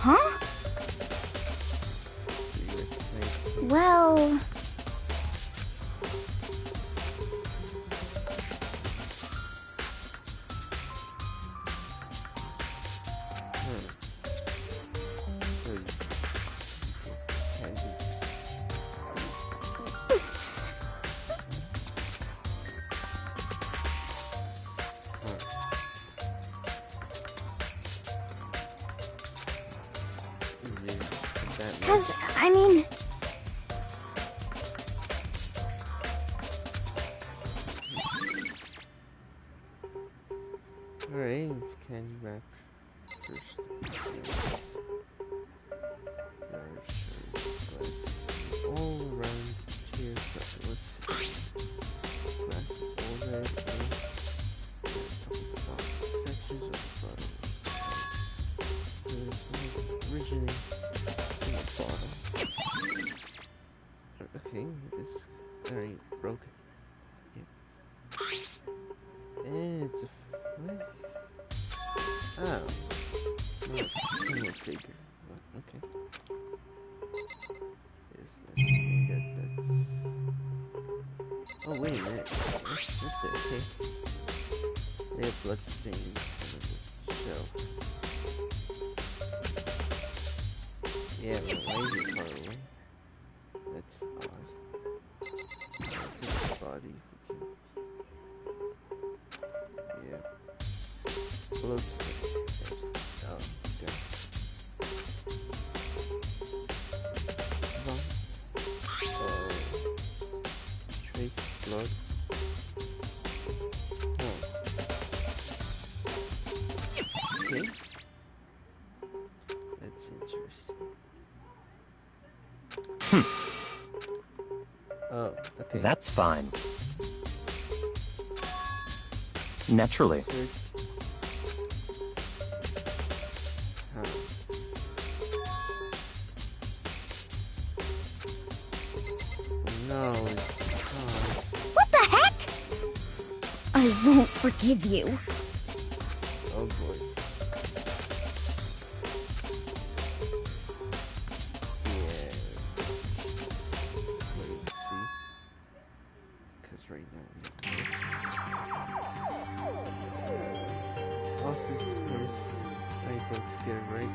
Huh? Well... Cause, I mean... Alright, candy wrap first. All around here, let's glasses all red and sections of the bottom. There's originating in the bottom. Okay, this very broken. Yeah. And it's a what? Oh. No, it's bigger. Okay. Oh wait a minute. What's it? Okay. They have bloodstains on the shelf. Yeah, but why is it far away? That's odd. It's his body. Yeah. Bloodstains. Oh, okay. Trace blood. Oh. Okay. That's interesting. Oh, okay. That's fine. Naturally. No. What the heck? I won't forgive you. Oh boy. Yeah. Wait and see. Because right now office scores typo to get it right.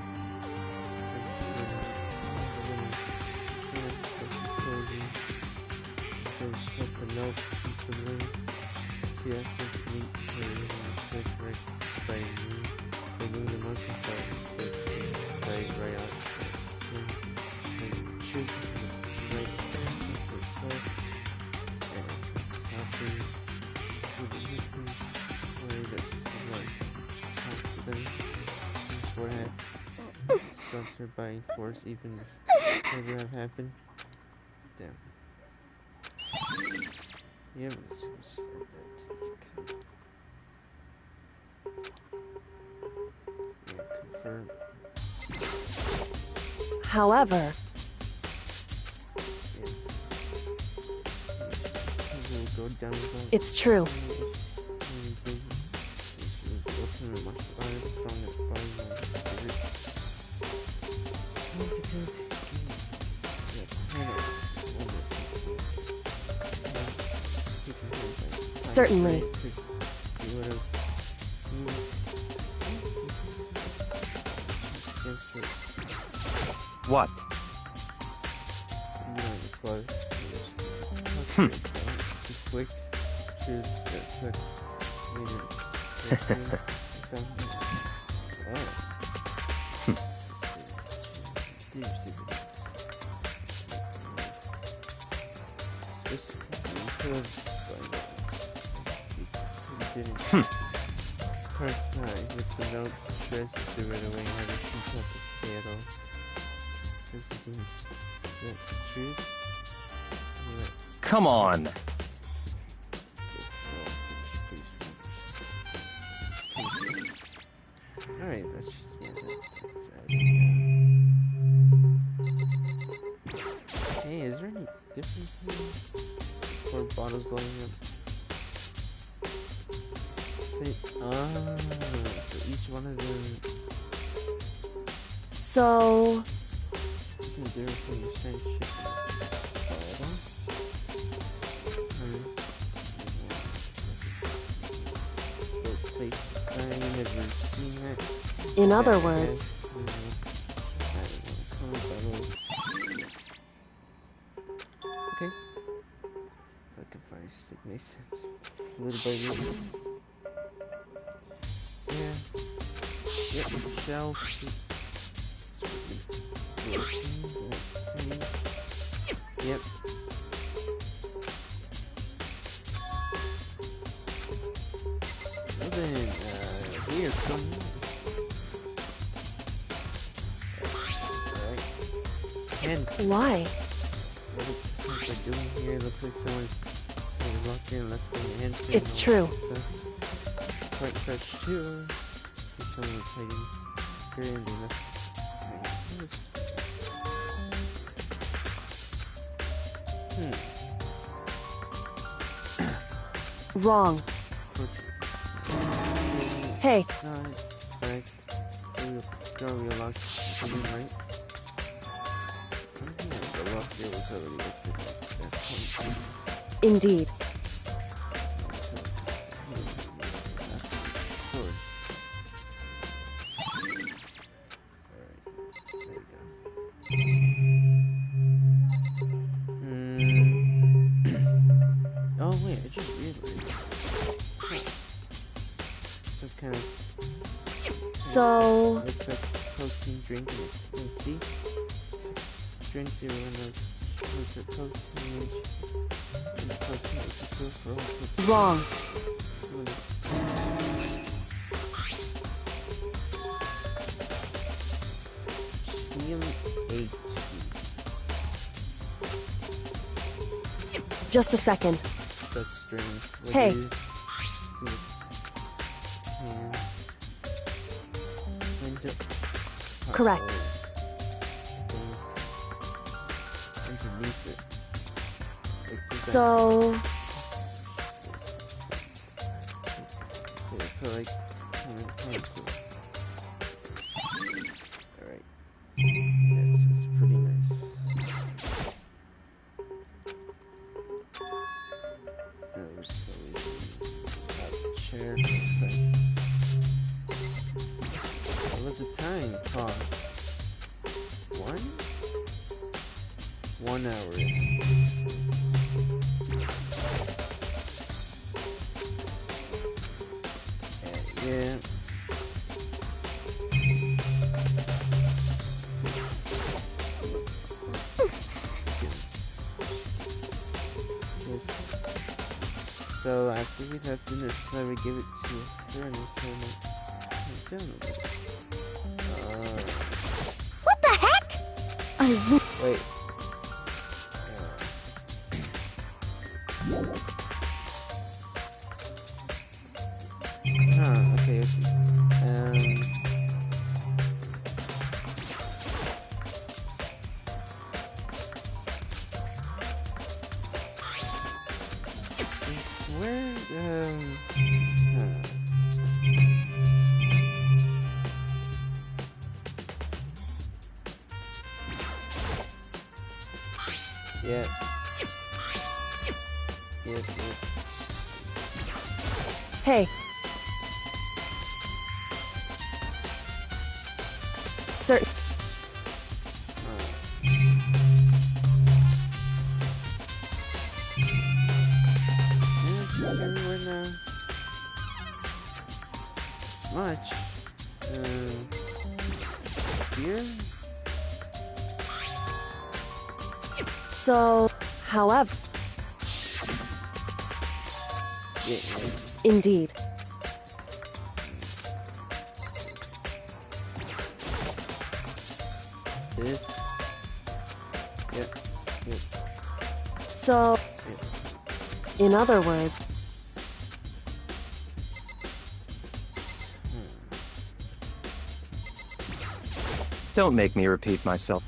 Something else to learn. Yes, it's neat to right by noon. By noon, the monkey thought it said right out. And shoot, right itself. And stopping with the missing way that was talk to them. His forehead sponsored by force, even this never have happened. Damn. Yeah, let's add that to the account. Yeah, confirm. However, Go down, it's true. Certainly. What? Quick to with the note stress to right away how to keep up the scale. Says against the truth. Yeah. Come on. Alright, let's just hey, is there any difference here for bottles lining up? So each one of them. So, Isn't there from the same ship? Place the sign, never seen that. in other words, Okay. Fucking fire stick makes sense. Little by little. Yeah. Yep, shelf. Yep. Well then, here's some. Alright. And why? what they're doing here looks like someone's locked in, left in the hand. It's true. Quite fresh too. See someone's hiding here and they left. Wrong. Hey, Right. Go locked in, right? The lock here was already open. indeed. Oh wait, I just realized. Some kind of So, looks like protein drink and it's empty. Drink 0 and those are protein and protein is good for all protein. wrong. Helium-8. Just a second. That's strange. What Hey. is- Correct. Underneath it. Like, does that- So, Yeah, so like, kind of cool. Alright. Yes, it's pretty nice. We're slowly out the chair. Okay. What was the time? Pause. 1 hour. Yeah. So after we have dinner, so we give it to her and it's kind of What the heck? I won't. wait. Okay, okay. Where, yeah. Yep. hey. Certain. Everywhere now. Much. Here? So, however, Yeah. indeed. This. Yep. Yep. So, Yep. in other words, Don't make me repeat myself.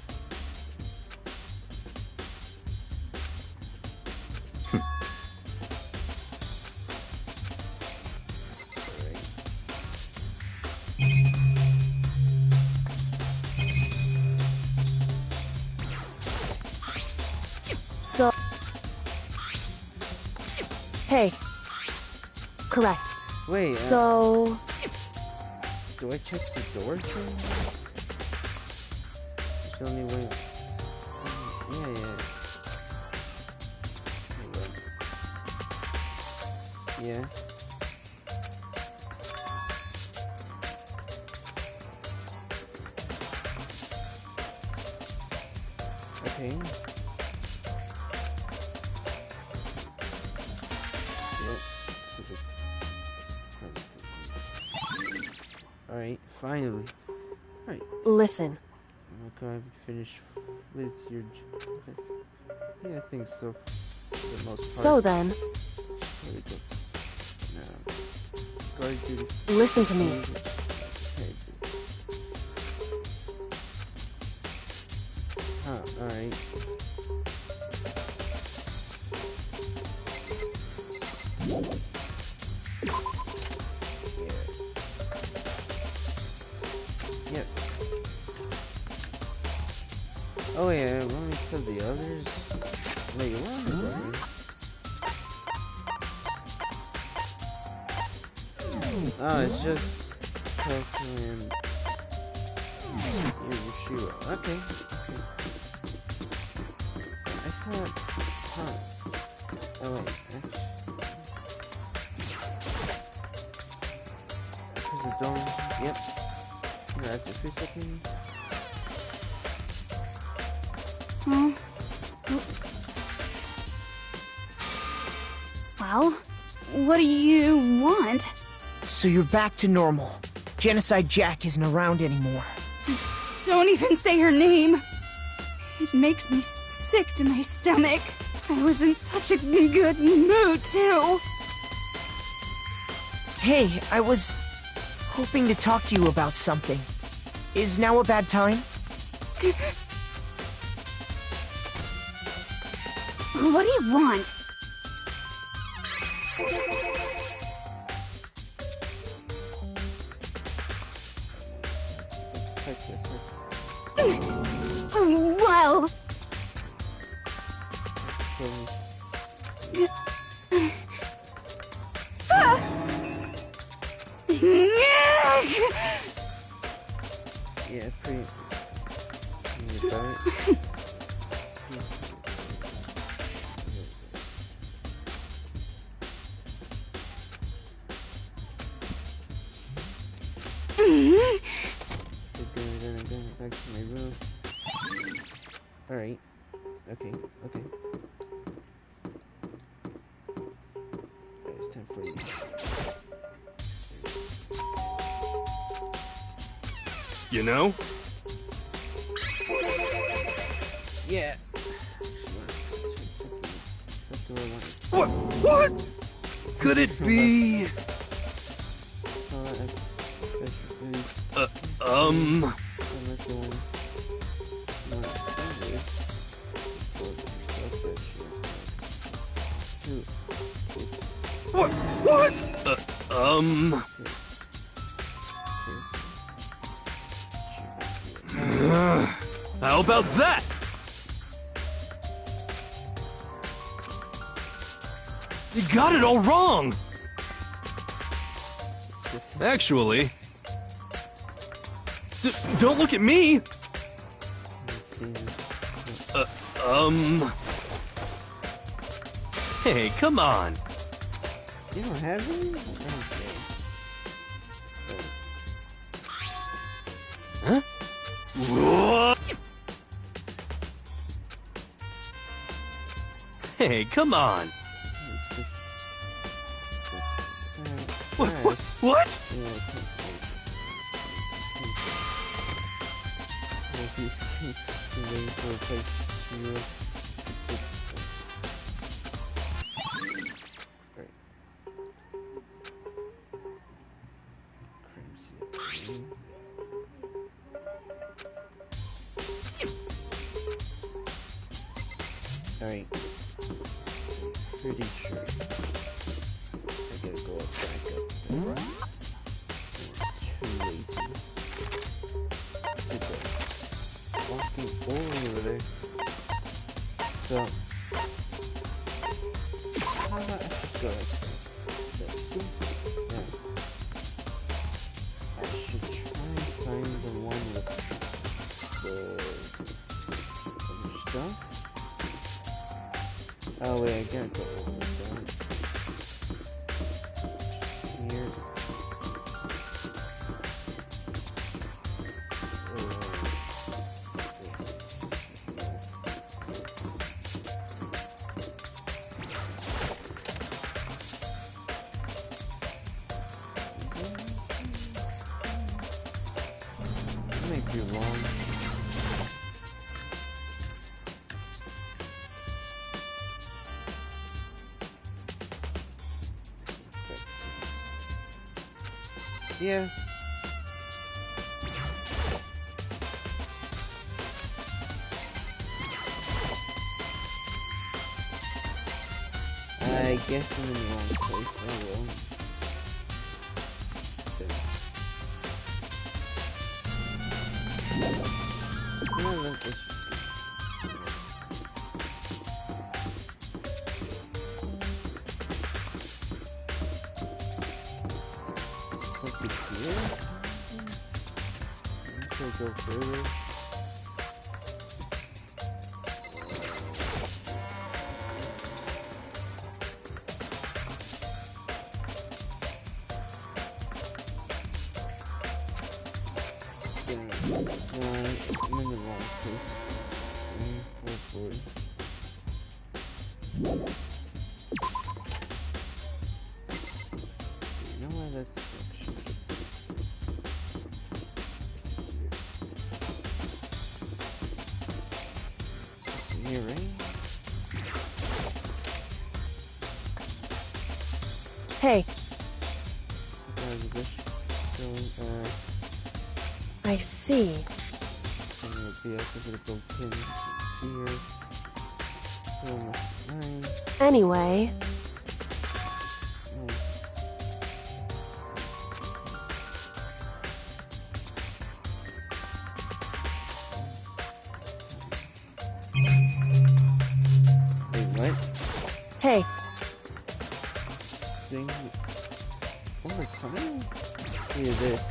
Hey. Correct. Wait, So... do I check the door thing? It's the only way. Yeah. Yeah. Okay. Alright, finally. Alright. Listen. Okay, I've finished with your... Yeah, I think so. For the most part. So then, There we go. Now, go ahead and do this. listen to me. Huh, alright. Yep. Oh yeah, let me tell the others. Wait, where am I going? Oh, it's just Coco and Yashiro. Okay. I thought, huh? Oh wait, there's a door. Yep. Here, after 3 seconds. Well, what do you want? So you're back to normal. Genocide Jack isn't around anymore. Don't even say her name. It makes me sick to my stomach. I was in such a good mood, too. Hey, I was hoping to talk to you about something. Is now a bad time? What do you want? Well... Yeah, pretty. About it. Back to my room. Alright. Okay. It's time for you. You know? Yeah. What? Could it be? What? How about that? You got it all wrong! Actually... don't look at me! Hey, come on! You don't have any? Huh? What? Hey, come on! What? Alright. Pretty sure. I gotta go back up there. Too lazy. Walking over there. So, how about go like this. Yeah. I should try and find the one with the other stuff. Oh wait, I gotta go over that. Here. Might be wrong. Yeah. I guess I'm in the wrong place. Oh well. Okay. No, this. Something here? Should I go further? I'm in the wrong place. Oh boy. You know why that's here, right? Hey, This going, I see. I'm gonna be able to go pins here. Almost 9. Anyway, Wait, what? hey, Thing? One more time? Yeah, this.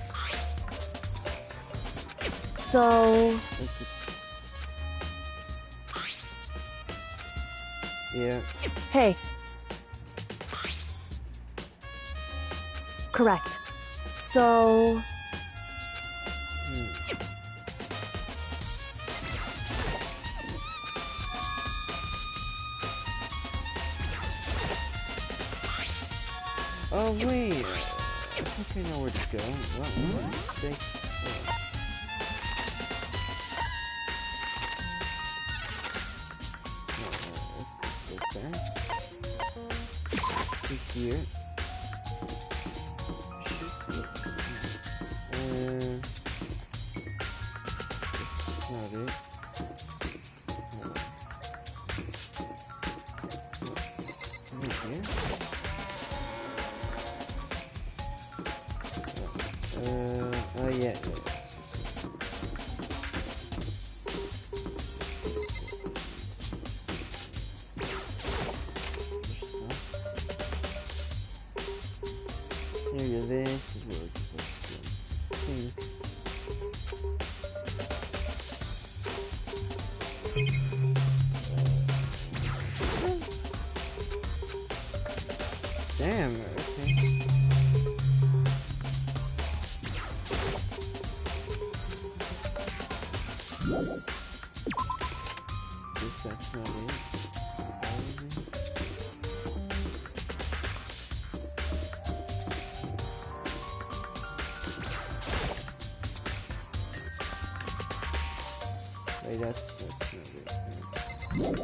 so, Yeah. hey. Correct. So, Oh wait, I think I know where to go. What mistake? Let's go back to here. That's not it. Right here. Oh yeah. Maybe this is where we're supposed to go. I think. Damn, okay. Guess that's not it. Wait, that's not it.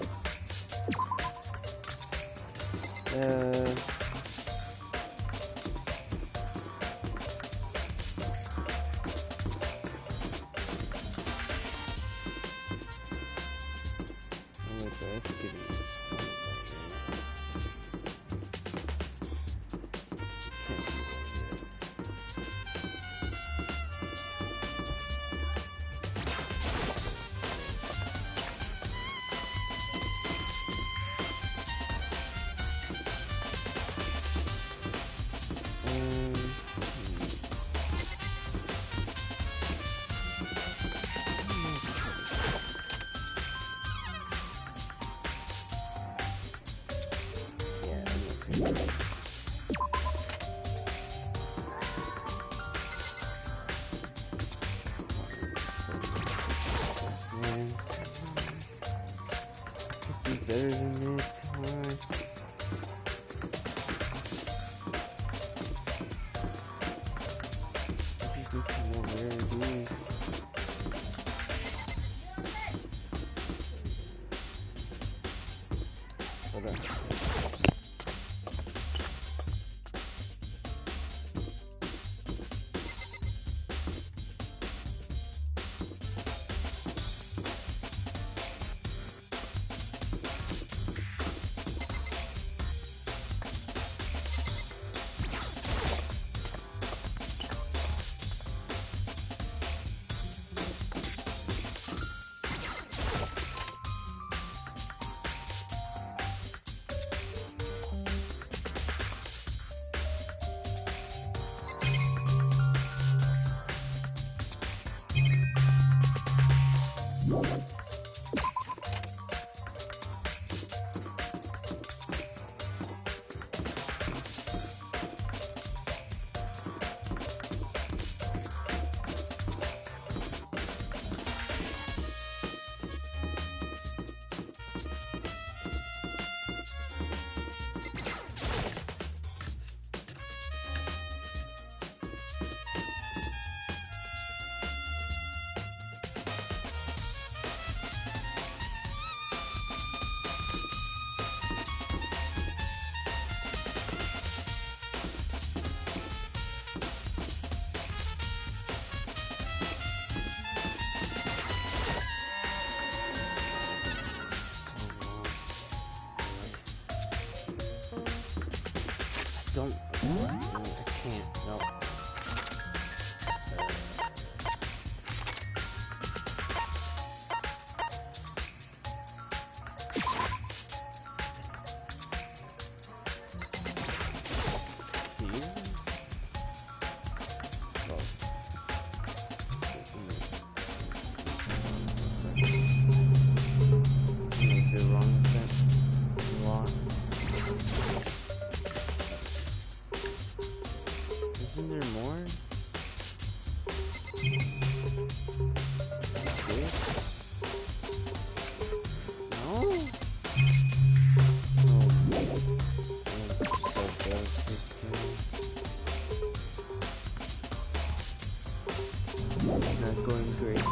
Better than this, come on. Just need some more rare dudes. Hold on. I can't, no. Isn't there more? No? Not going great.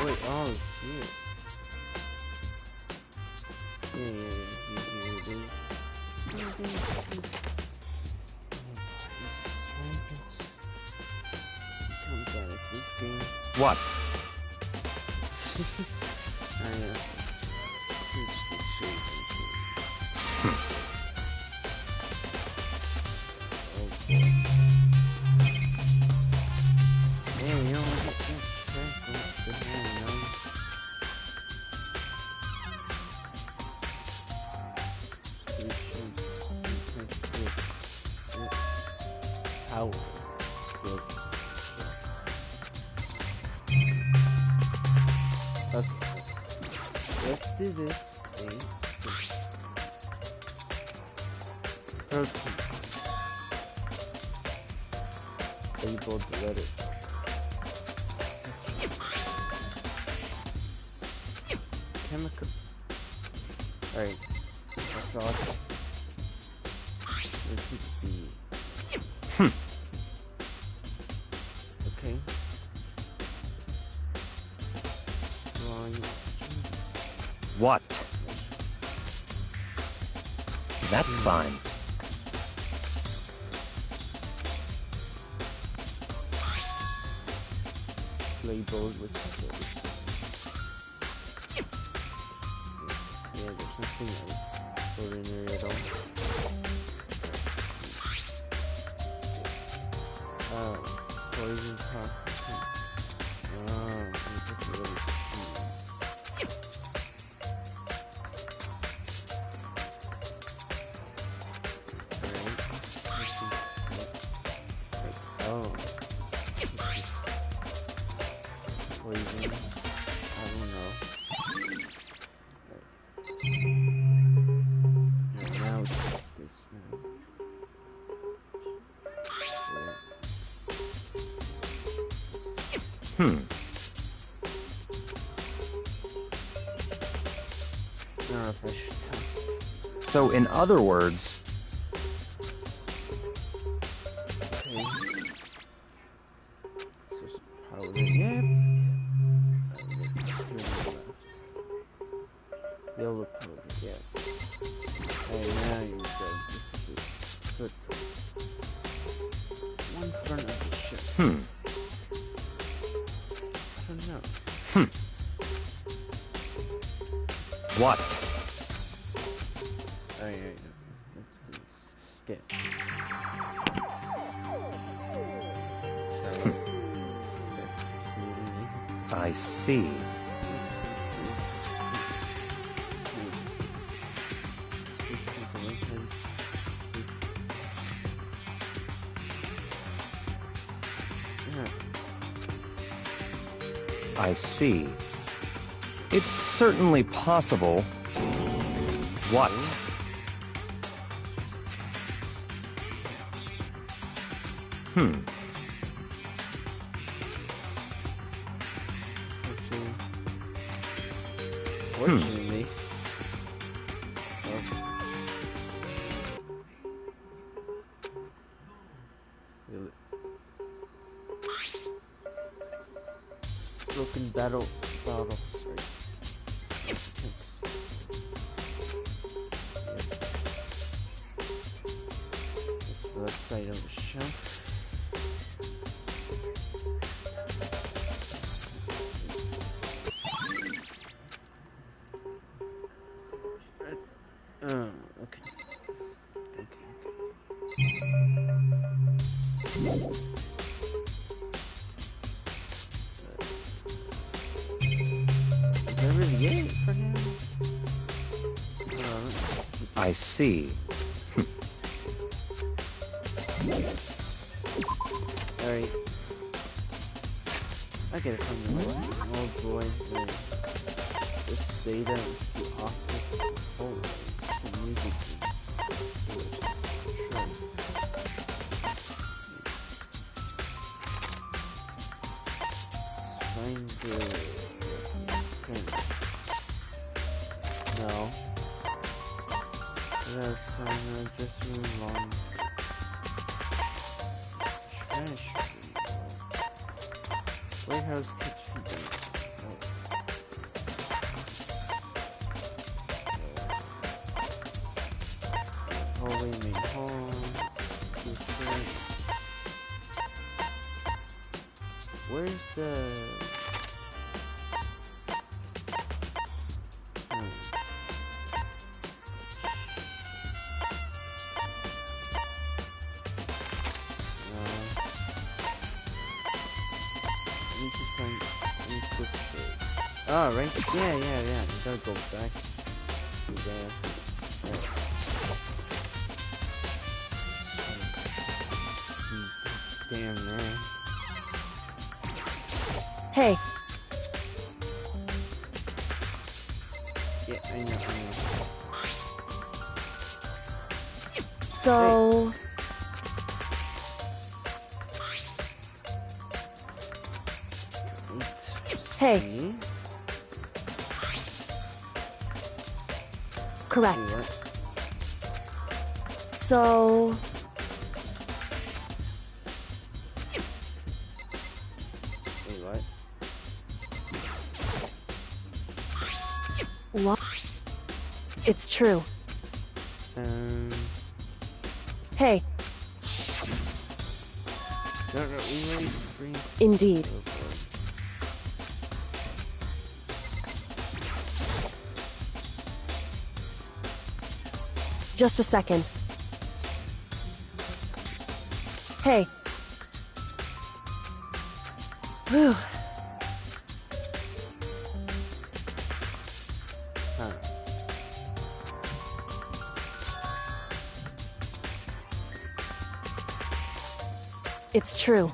Wait, oh shit. What? Ow. Okay. Let's do this thing. Protein. Able to let it. Chemical. Alright. That's awesome. Let's keep speed. Okay. What? That's fine. play board with the yeah, there's nothing extraordinary at all. Poison toxin. That's really oh. Poison. I don't know. Right. Now check this now. I don't know if I should tell. So, in other words, Okay. So some powder. Yep. Yellow powder. Yeah. Hey, now you're good. This is good. One front of the ship. I don't know. what? Alright, let's do this. Skip. I see. I see. It's certainly possible. What? Fortunately. Broken bottle. Sorry. This is the left side of the shelf. Okay. Is that really it for now? I see. Alright. I get it from the old boy. This data is too awful. Holy. The music find the no. That's just really long. Trash. Warehouse kitchen. Hallway main hall. Where's the oh, right? Yeah. You gotta go back to there. Right. Damn, man. Hey, Yeah, I know. so... Hey. See? Correct. Wait, what? So... Wait, what? What? It's true. Hey, No, we already free. indeed. Just a second. Hey. Whew. Huh. It's true.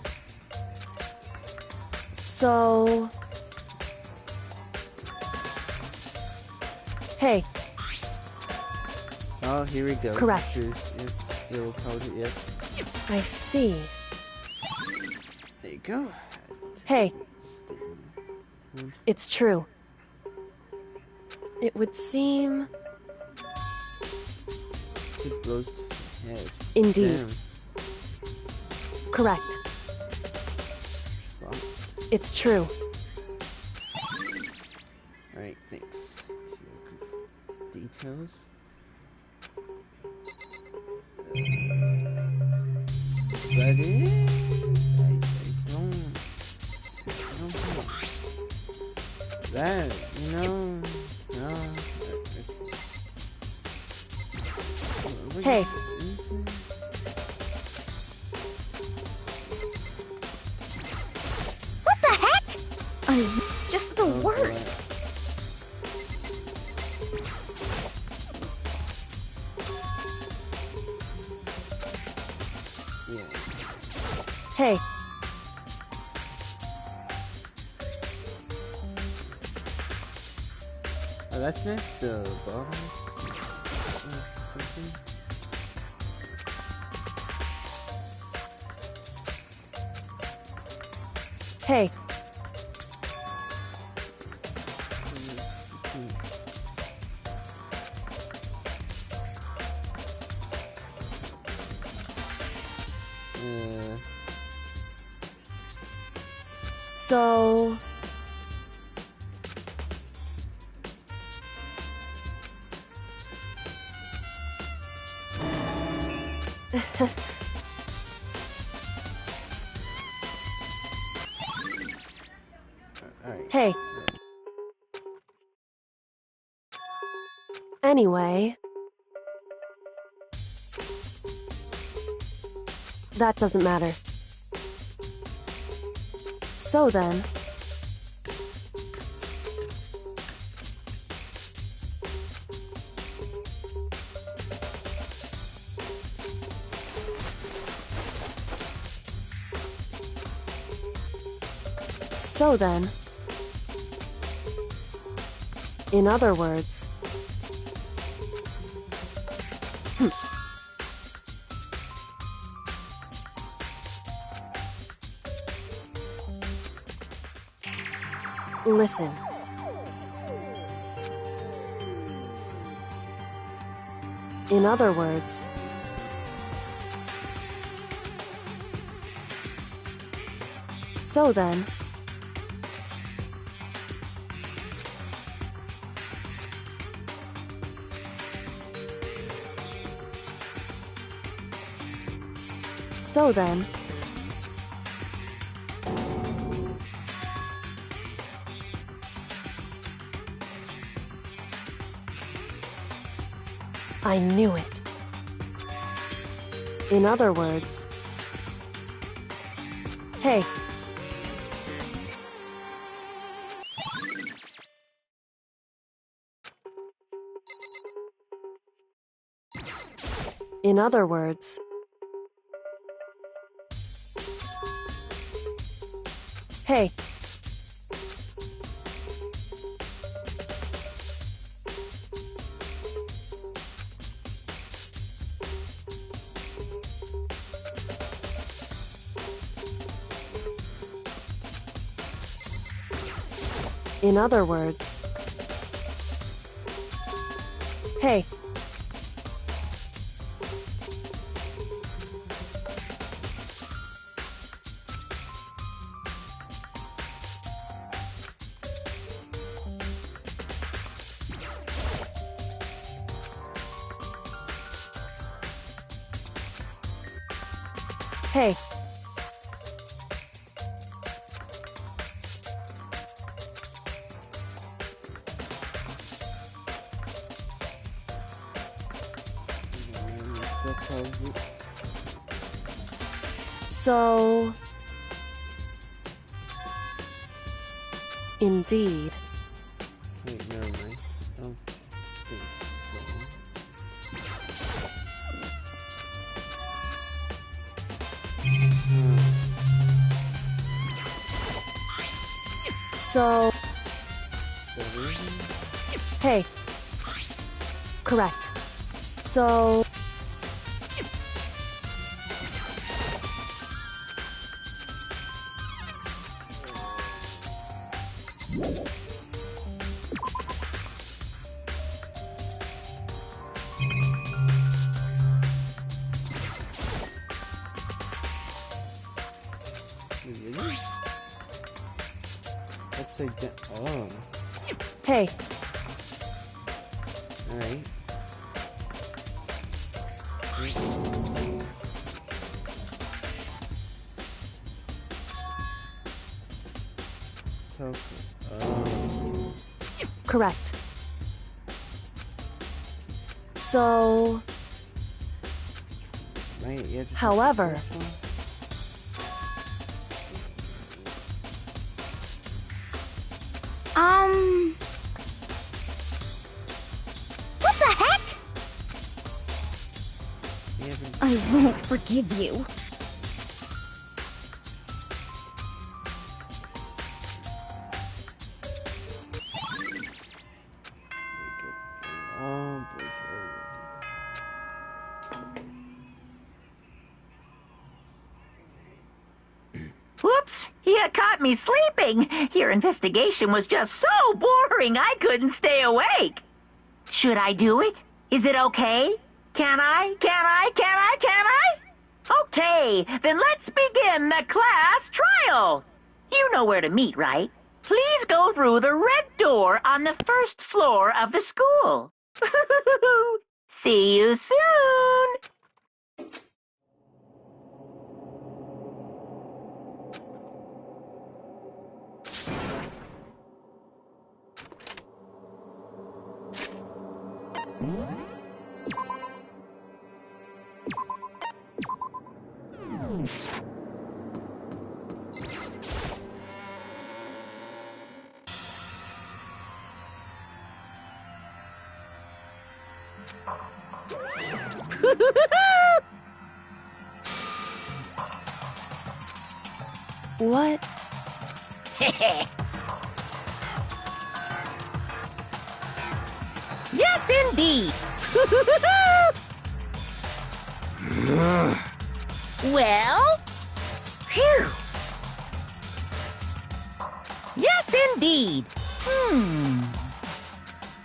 So... Hey, Oh, here we go. Correct. Choose yellow code, yep. I see. There you go. Hey, Statement. it's true. It would seem... It blows head. Indeed. Damn. Correct. Fuck. It's true. Alright, thanks. Details. But I don't know. That, no. Hey. What the heck? I'm just the Oh, worst. Yeah. Hey, Oh, that's next to bottoms or something. hey, so... Alright. Hey. Anyway... That doesn't matter. So then... So then... In other words... Listen. In other words... So then... So then... I knew it. In other words... Hey. In other words... Hey. In other words... Hey. Hey. So... Indeed. Wait, no, man. I don't think So... so. Really? Hey. Correct. So... Really? Upside down. Oh. Hey. Alright. So, oh. Correct. So... Right, yeah, just However... What the heck? Yeah, but I won't forgive you. oh boy. Whoops! You caught me sleeping. Your investigation was just so boring I couldn't stay awake. Should I do it? Is it okay? Can I? Okay, then let's begin the class trial. You know where to meet, right? Please go through the red door on the first floor of the school. See you soon. What? Yes, indeed. Well? Phew. Yes, indeed.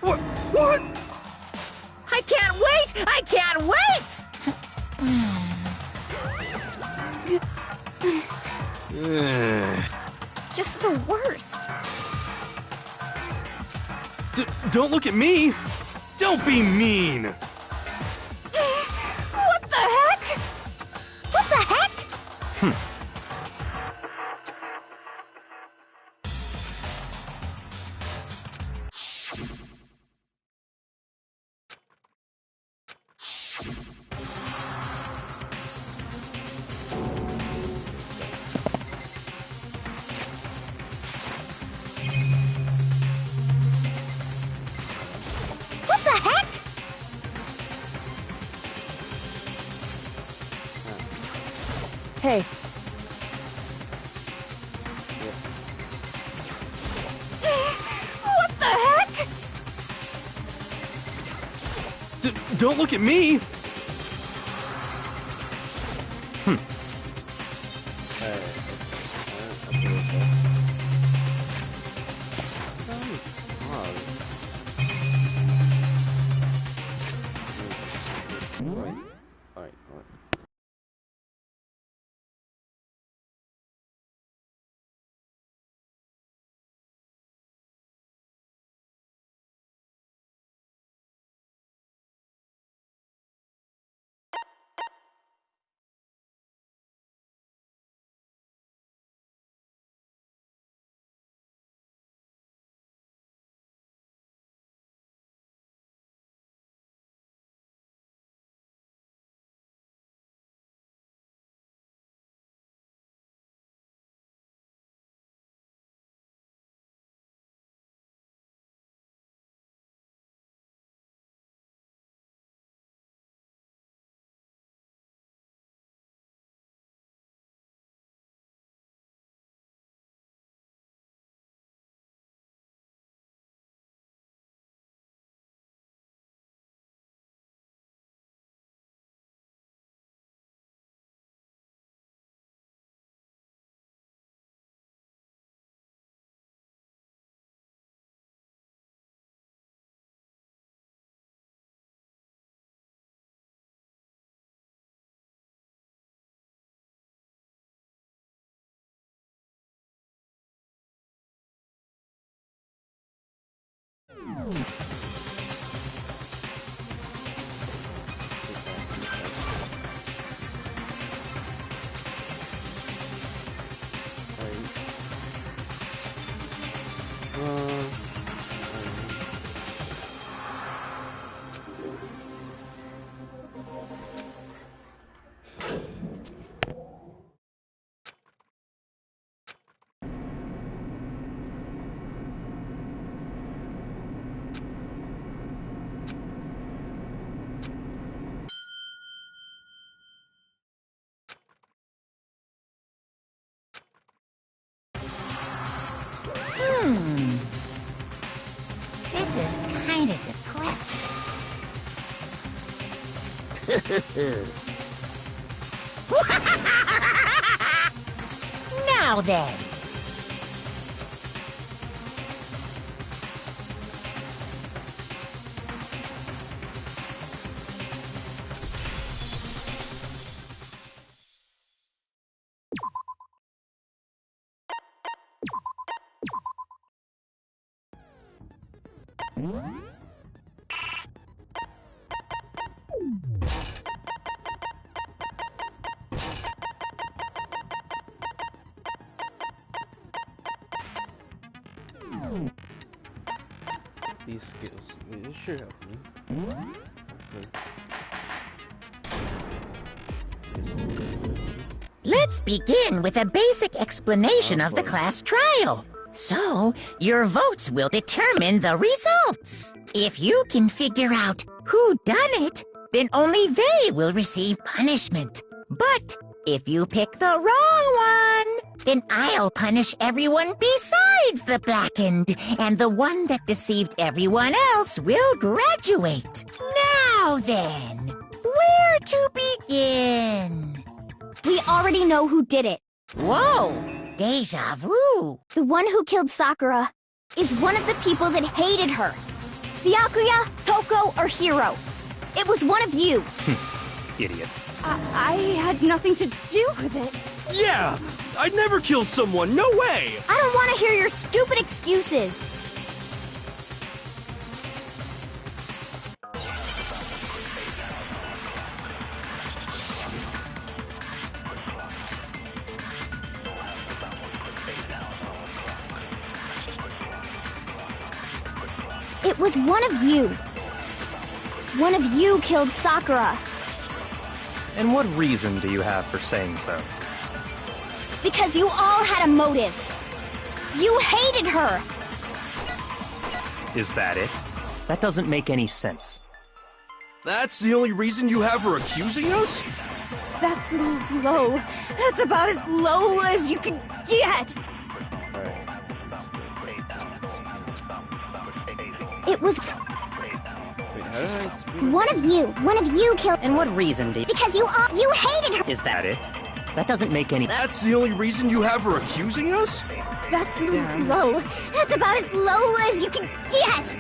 What? I can't wait! I can't wait! Just the worst. Don't look at me! Don't be mean! What the heck? What the heck? What the heck? Hey. What the heck? Don't look at me! This is kind of depressing. Now then. These skills, it should help me. Let's begin with a basic explanation of the class trial. So, your votes will determine the results. If you can figure out who done it, then only they will receive punishment. But if you pick the wrong one, then I'll punish everyone besides the blackened, and the one that deceived everyone else will graduate. Now then, where to begin? We already know who did it. Whoa! Deja vu! The one who killed Sakura is one of the people that hated her. Byakuya, Toko, or Hiro. It was one of you. Idiot. I had nothing to do with it. Yeah! I'd never kill someone, no way! I don't want to hear your stupid excuses. It was one of you. One of you killed Sakura. And what reason do you have for saying so? Because you all had a motive. You hated her. Is that it? That doesn't make any sense. That's the only reason you have her accusing us? That's low. That's about as low as you can get. It was Wait, how did I speed one of you. One of you killed. And what reason do you... Because you hated her. Is that it? That doesn't make any... That's the only reason you have her accusing us? That's low. That's about as low as you can get.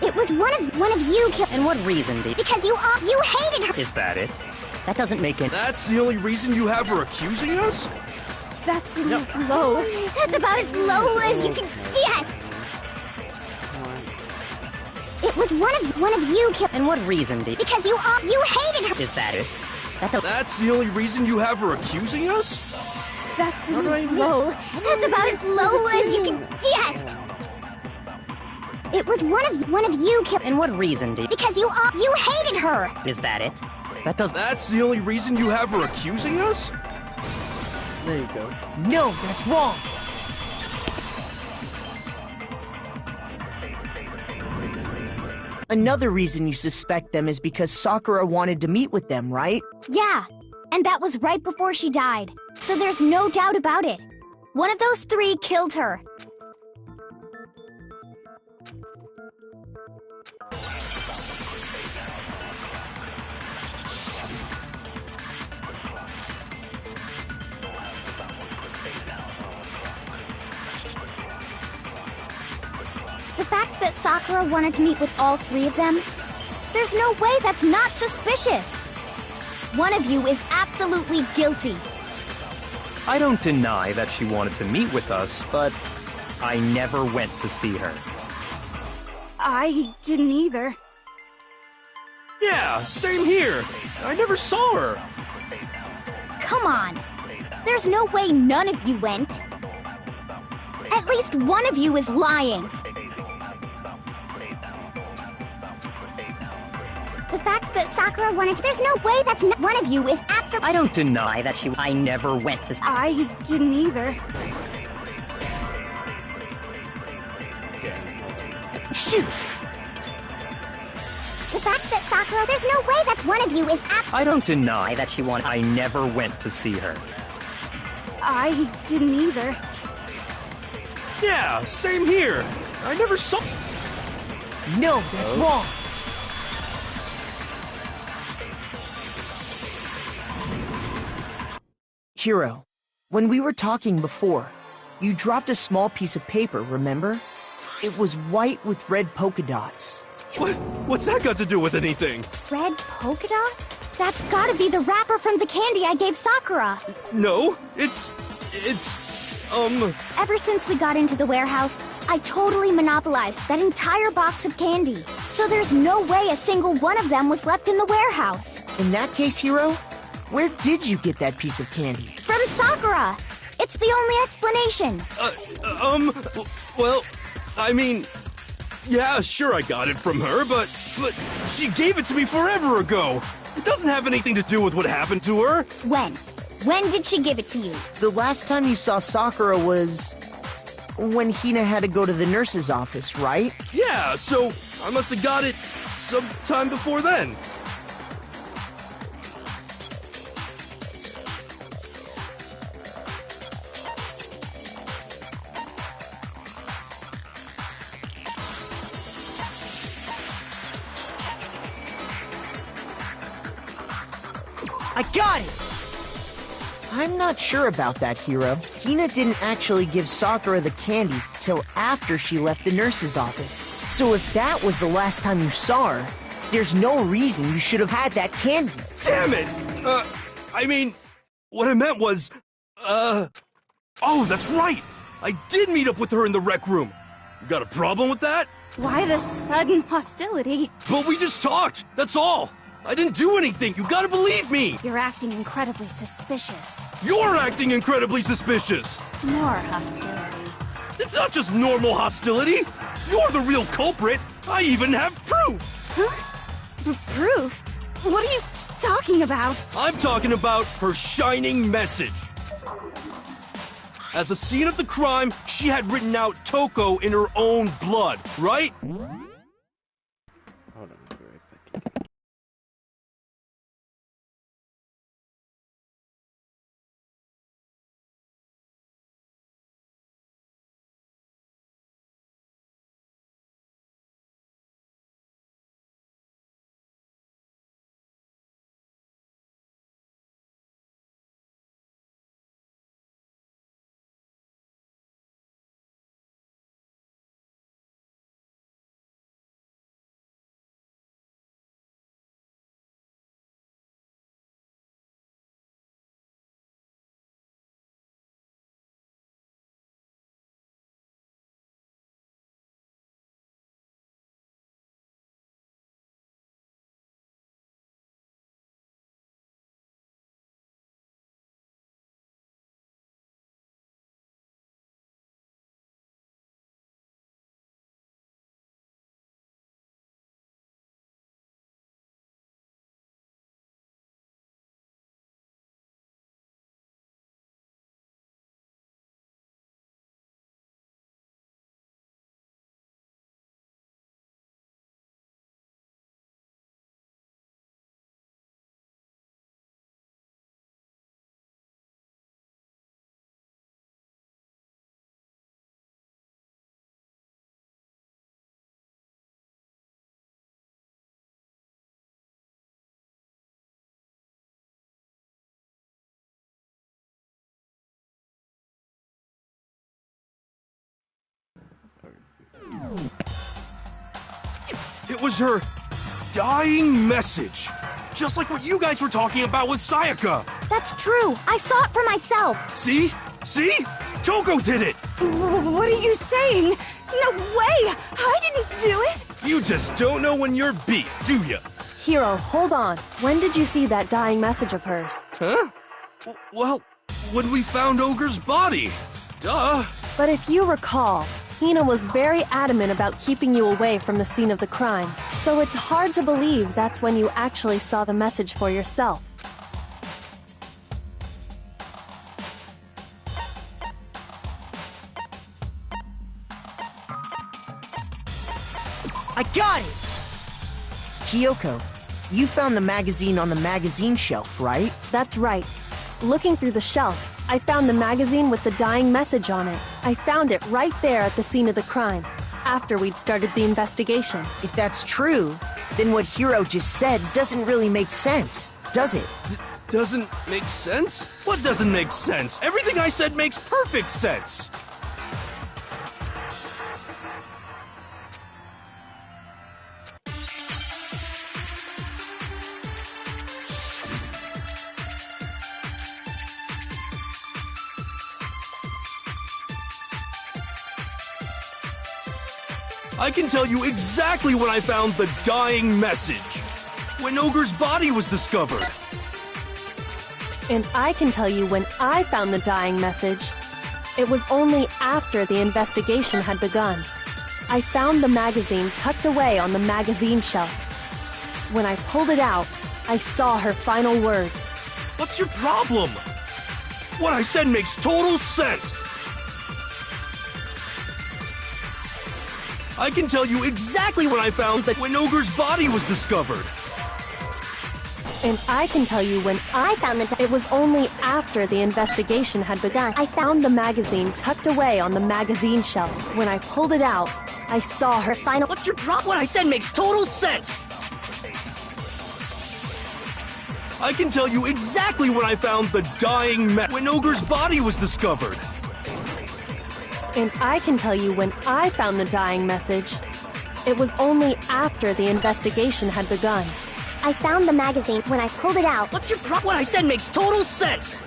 It was one of you killed. And what reason do you... Because you hated her. Is that it? That doesn't make any... That's the only reason you have her accusing us? That's low. That's about as low as you can get. It was one of you killed. And what reason do you... Because you hated her. Is that it? That's the only reason you have her accusing us? That's Low. That's about as low as you can get. It was one of you killed. And what reason do you... Because you hated her. Is that it? That does... That's the only reason you have her accusing us? There you go. No, that's wrong. Another reason you suspect them is because Sakura wanted to meet with them, right? Yeah, and that was right before she died. So there's no doubt about it. One of those three killed her. The fact that Sakura wanted to meet with all three of them, there's no way that's not suspicious. One of you is absolutely guilty. I don't deny that she wanted to meet with us, but I never went to see her. I didn't either. Yeah, same here. I never saw her. Come on. There's no way none of you went. At least one of you is lying. The fact that Sakura wanted to... There's no way that's not... One of you is absolutely... I don't deny that I never went to... I didn't either. Shoot! The fact that Sakura... There's no way that one of you is I don't deny that I never went to see her. I didn't either. Yeah, same here. I never saw... No, that's wrong. Hiro, when we were talking before, you dropped a small piece of paper, remember? It was white with red polka dots. What's that got to do with anything? Red polka dots? That's gotta be the wrapper from the candy I gave Sakura. No, it's... Ever since we got into the warehouse, I totally monopolized that entire box of candy. So there's no way a single one of them was left in the warehouse. In that case, Hiro, where did you get that piece of candy? From Sakura! It's the only explanation. Well, I mean... Yeah, sure I got it from her, but she gave it to me forever ago. It doesn't have anything to do with what happened to her. When? When did she give it to you? The last time you saw Sakura was... when Hina had to go to the nurse's office, right? Yeah, so I must have got it sometime before then. I got it! I'm not sure about that, Hiro. Hina didn't actually give Sakura the candy till after she left the nurse's office. So if that was the last time you saw her, there's no reason you should have had that candy. Damn it! I mean, what I meant was, oh, that's right! I did meet up with her in the rec room. You got a problem with that? Why the sudden hostility? But we just talked, that's all! I didn't do anything, you gotta believe me! You're acting incredibly suspicious. You're acting incredibly suspicious! More hostility. It's not just normal hostility! You're the real culprit! I even have proof! Huh? Proof? What are you talking about? I'm talking about her shining message. At the scene of the crime, she had written out Toko in her own blood, right? Hold on, I'll be right back. It was her dying message. Just like what you guys were talking about with Sayaka. That's true. I saw it for myself. See? See? Toko did it! What are you saying? No way! I didn't do it! You just don't know when you're beat, do ya? Hiro, hold on. When did you see that dying message of hers? Huh? Well, when we found Ogre's body. Duh. But if you recall, Hina was very adamant about keeping you away from the scene of the crime, so it's hard to believe that's when you actually saw the message for yourself. I got it! Kyoko, you found the magazine on the magazine shelf, right? That's right. Looking through the shelf, I found the magazine with the dying message on it. I found it right there at the scene of the crime, after we'd started the investigation. If that's true, then what Hiro just said doesn't really make sense, does it? Doesn't make sense? What doesn't make sense? Everything I said makes perfect sense! I can tell you exactly when I found the dying message. When Ogre's body was discovered. And I can tell you when I found the dying message. It was only after the investigation had begun. I found the magazine tucked away on the magazine shelf. When I pulled it out, I saw her final words. What's your problem? What I said makes total sense. I can tell you exactly when I found that when Ogre's body was discovered. And I can tell you when I found it was only after the investigation had begun. I found the magazine tucked away on the magazine shelf. When I pulled it out, I saw her final... What's your problem? What I said makes total sense! I can tell you exactly when I found the dying when Ogre's body was discovered. And I can tell you when I found the dying message. It was only after the investigation had begun. I found the magazine when I pulled it out. What's your problem? What I said makes total sense!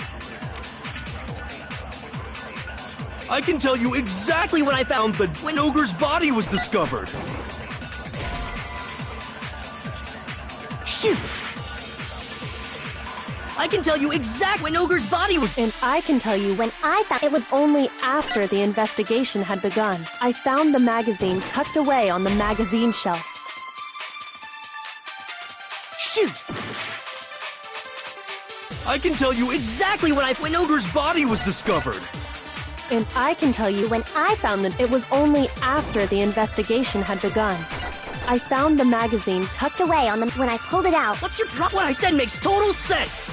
I can tell you exactly when I found when Ogre's body was discovered. Shoot! I can tell you exactly when Ogre's body was... And I can tell you when I found... It was only after the investigation had begun. I found the magazine tucked away on the magazine shelf. Shoot! I can tell you exactly when Ogre's body was discovered. And I can tell you when I found it was only after the investigation had begun. I found the magazine tucked away on the... When I pulled it out... What's your problem? What I said makes total sense!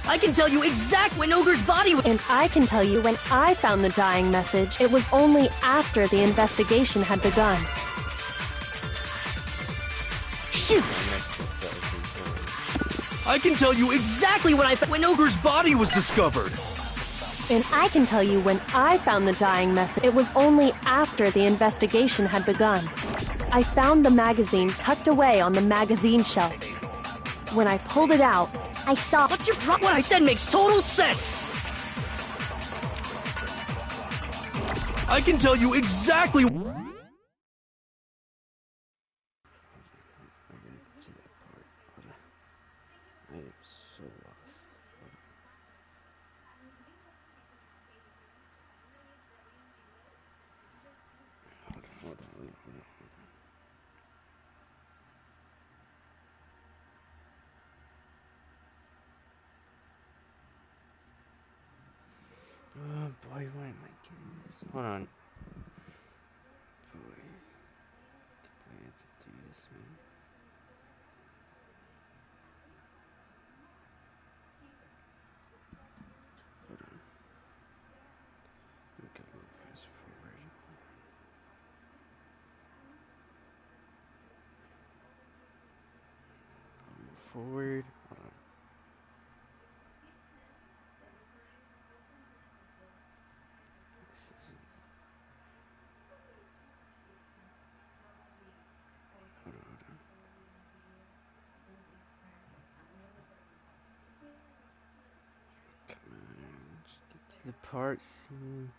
I can tell you exactly when Ogre's body was... And I can tell you when I found the dying message, it was only after the investigation had begun. Shoot! I can tell you exactly when Ogre's body was discovered. And I can tell you when I found the dying message, it was only after the investigation had begun. I found the magazine tucked away on the magazine shelf. When I pulled it out, I saw... What's your problem? What I said makes total sense! I can tell you exactly... Oh boy, why am I getting this? Hold on. Boy. I have to do this, man. Hold on. We gotta go fast forward. I'll move forward. Hold on. The part scene.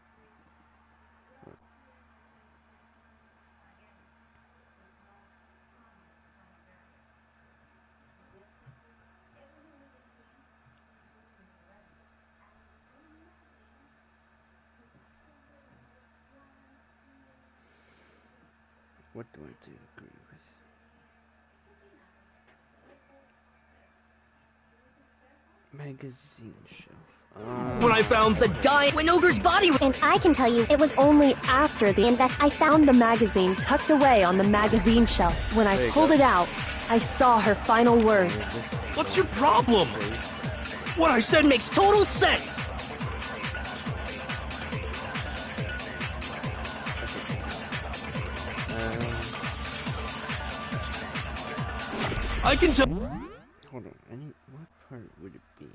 What do I do agree with? Magazine shelf. When I found the when Ogre's body. And I can tell you, It was only after the I found the magazine tucked away on the magazine shelf. When I pulled it out, I saw her final words. What's your problem? What I said Makes total sense. I can tell. Hold on. What part would it be?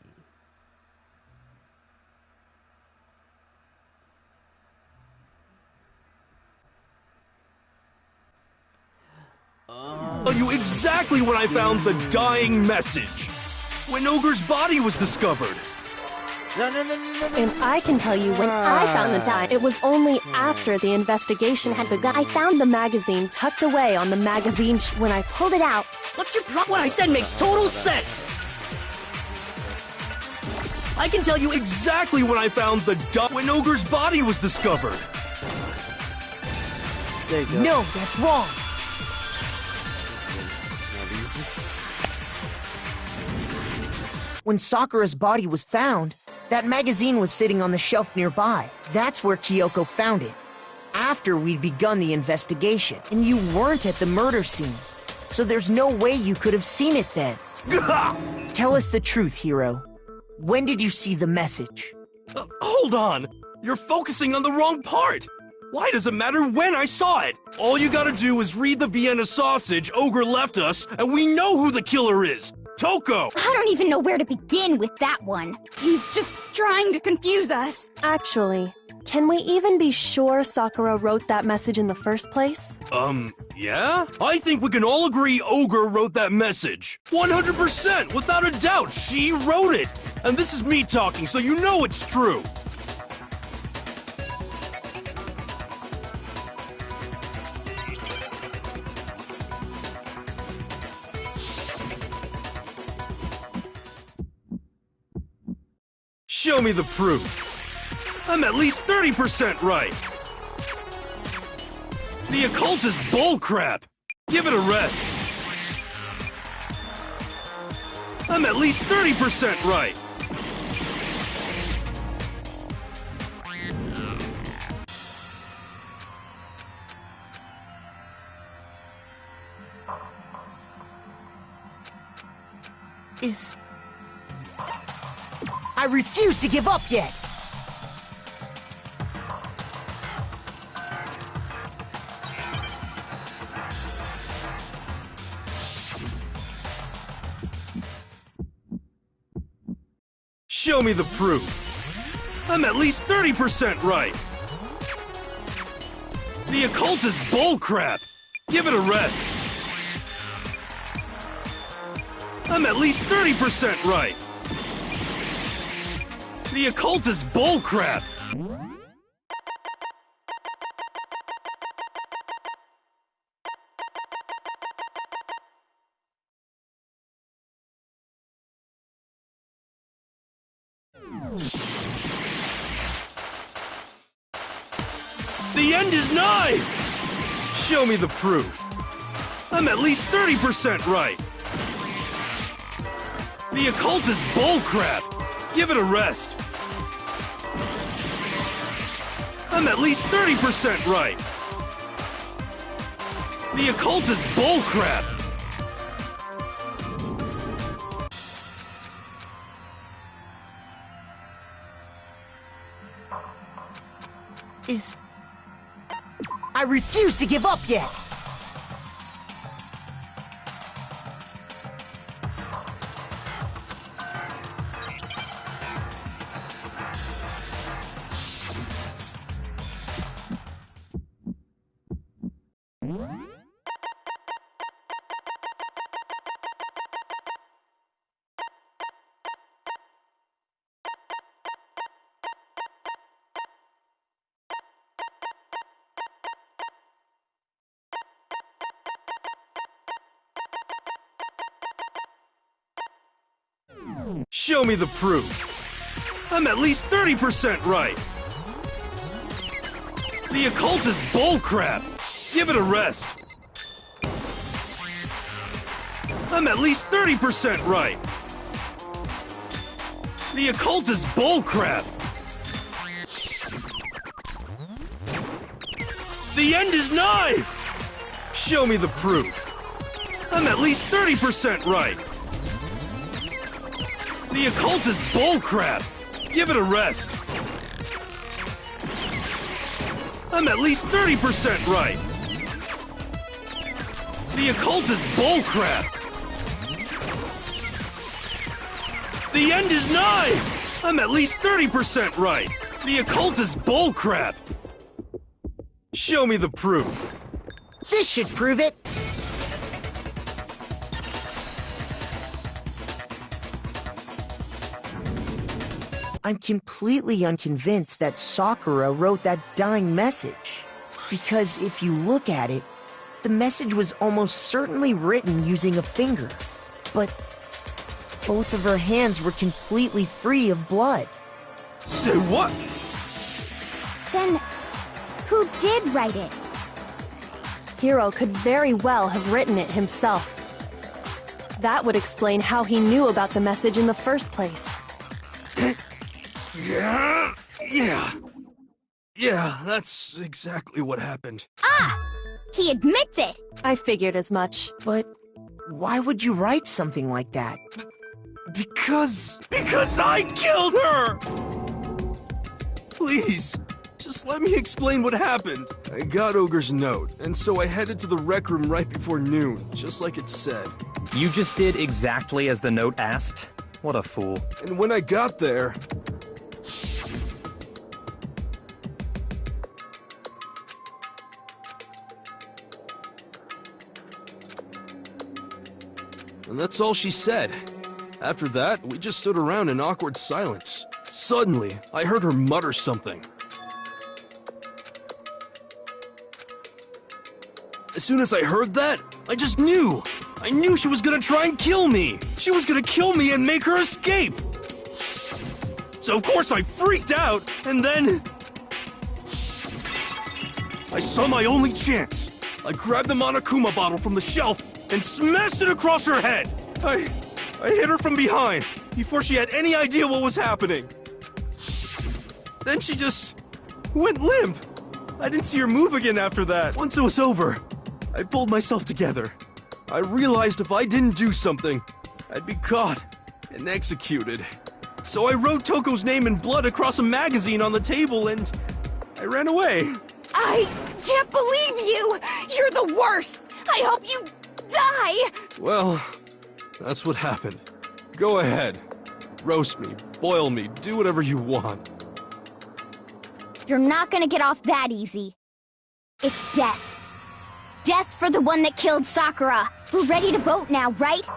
Tell you exactly when I found the dying message. When Ogre's body was discovered. And I can tell you when I found the it was only after the investigation had begun. I found the magazine tucked away on the magazine when I pulled it out. What's your What I said makes total sense. I can tell you Exactly when I found the when Ogre's body was discovered. There you go. No, that's wrong. Not easy. When Sakura's body was found, that magazine was sitting on the shelf nearby. That's where Kyoko found it. After we'd begun the investigation, and you weren't at the murder scene. So there's no way you could have seen it then. Tell us the truth, Hiro. When did you see the message? Hold on. You're focusing on the wrong part. Why does it matter when I saw it? All you gotta do is read the Vienna sausage Ogre left us, and we know who the killer is. Toko! I don't even know where to begin with that one. He's just trying to confuse us. Actually, can we even be sure Sakura wrote that message in the first place? Yeah? I think we can all agree Ogre wrote that message. 100%, without a doubt, she wrote it. And this is me talking, so you know it's true. Show me the proof. I'm at least 30% right. The occult is bullcrap. Give it a rest. I'm at least 30% right. I refuse to give up yet! Show me the proof. I'm at least 30% right. The occult is bullcrap. Give it a rest. I'm at least 30% right. The occult is bullcrap. The end is nigh! Show me the proof. I'm at least 30% right. The occult is bullcrap. Give it a rest. I'm at least 30% right. The occult is bullcrap. I refuse to give up yet! Show me the proof. I'm at least 30% right. The occult is bullcrap. Give it a rest. I'm at least 30% right. The occult is bullcrap. The end is nigh. Show me the proof. I'm at least 30% right. The occult is bullcrap. Give it a rest. I'm at least 30% right. The occult is bullcrap. The end is nigh. I'm at least 30% right. The occult is bullcrap. Show me the proof. This should prove it. I'm completely unconvinced that Sakura wrote that dying message. Because if you look at it, the message was almost certainly written using a finger. But both of her hands were completely free of blood. Say what? Then, who did write it? Hiro could very well have written it himself. That would explain how he knew about the message in the first place. Yeah, that's exactly what happened. Ah! He admits it! I figured as much. But why would you write something like that? Because I killed her! Please, just let me explain what happened. I got Ogre's note, and so I headed to the rec room right before noon, just like it said. You just did exactly as the note asked? What a fool. And when I got there... And that's all she said. After that, we just stood around in awkward silence. Suddenly, I heard her mutter something. As soon as I heard that, I just knew. I knew she was gonna try and kill me. She was gonna kill me and make her escape. So of course I freaked out, and then... I saw my only chance. I grabbed the Monokuma bottle from the shelf and smashed it across her head. I hit her from behind before she had any idea what was happening. Then she just went limp. I didn't see her move again after that. Once it was over, I pulled myself together. I realized if I didn't do something, I'd be caught and executed. So I wrote Toko's name in blood across a magazine on the table and I ran away. I can't believe you! You're the worst! I hope you die! Well, that's what happened. Go ahead. Roast me, boil me, do whatever you want. You're not gonna get off that easy. It's death. Death for the one that killed Sakura. We're ready to vote now, right?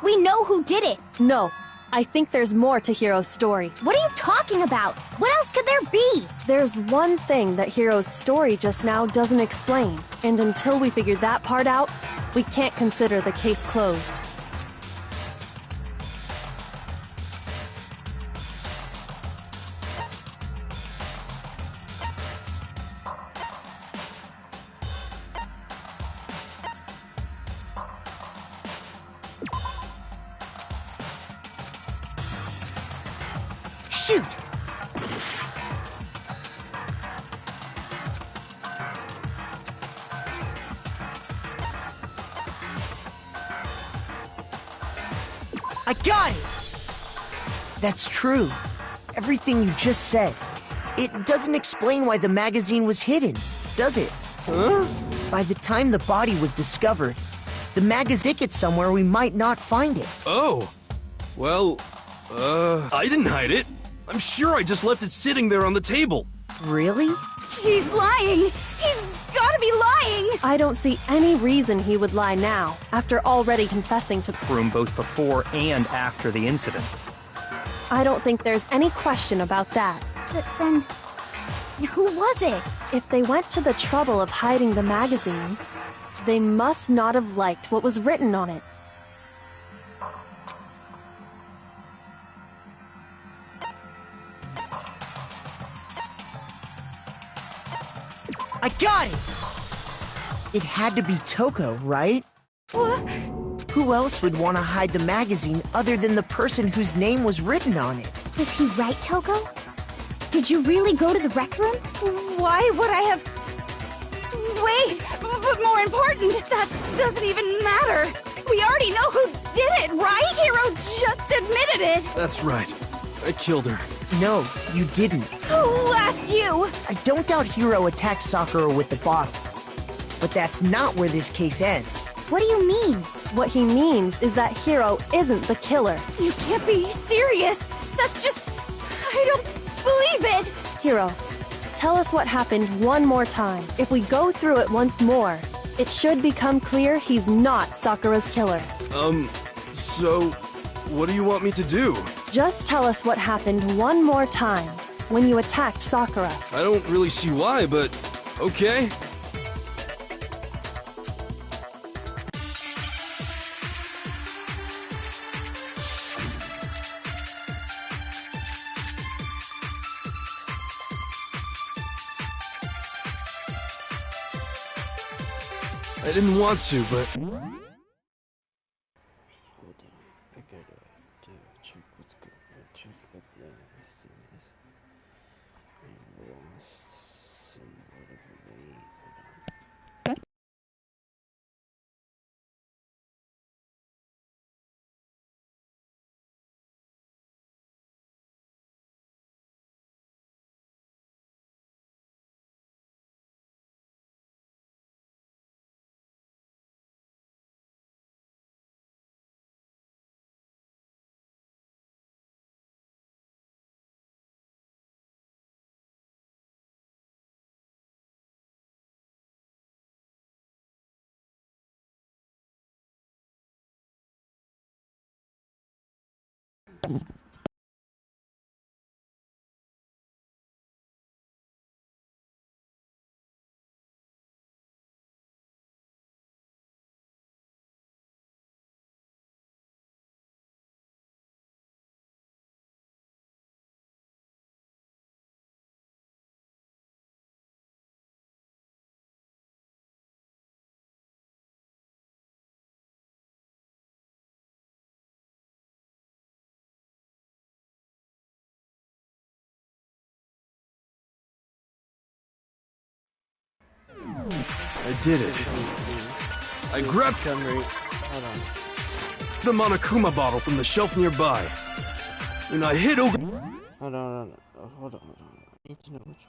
We know who did it. No, I think there's more to Hiro's story. What are you talking about? What else could there be? There's one thing that Hiro's story just now doesn't explain, and until we figure that part out, we can't consider the case closed. Shoot! I got it! That's true. Everything you just said. It doesn't explain why the magazine was hidden, does it? Huh? By the time the body was discovered, the magazine is somewhere we might not find it. Oh. Well, I didn't hide it. I'm sure I just left it sitting there on the table. Really? He's lying! He's gotta be lying! I don't see any reason he would lie now, after already confessing to the Room both before and after the incident. I don't think there's any question about that. But then, who was it? If they went to the trouble of hiding the magazine, they must not have liked what was written on it. I got it! It had to be Toko, right? What? Who else would want to hide the magazine other than the person whose name was written on it? Was he right, Toko? Did you really go to the rec room? Why would I have... Wait, but more important, that doesn't even matter. We already know who did it, right? Hiro just admitted it. That's right. I killed her. No, you didn't. Who asked you? I don't doubt Hiro attacked Sakura with the bottle. But that's not where this case ends. What do you mean? What he means is that Hiro isn't the killer. You can't be serious. That's just... I don't believe it. Hiro, tell us what happened one more time. If we go through it once more, it should become clear he's not Sakura's killer. So... what do you want me to do? Just tell us what happened one more time when you attacked Sakura. I don't really see why, but... okay. I didn't want to, but... I did it. I grabbed the Monokuma bottle from the shelf nearby, and I hit Ogre. Hold on. I need to know which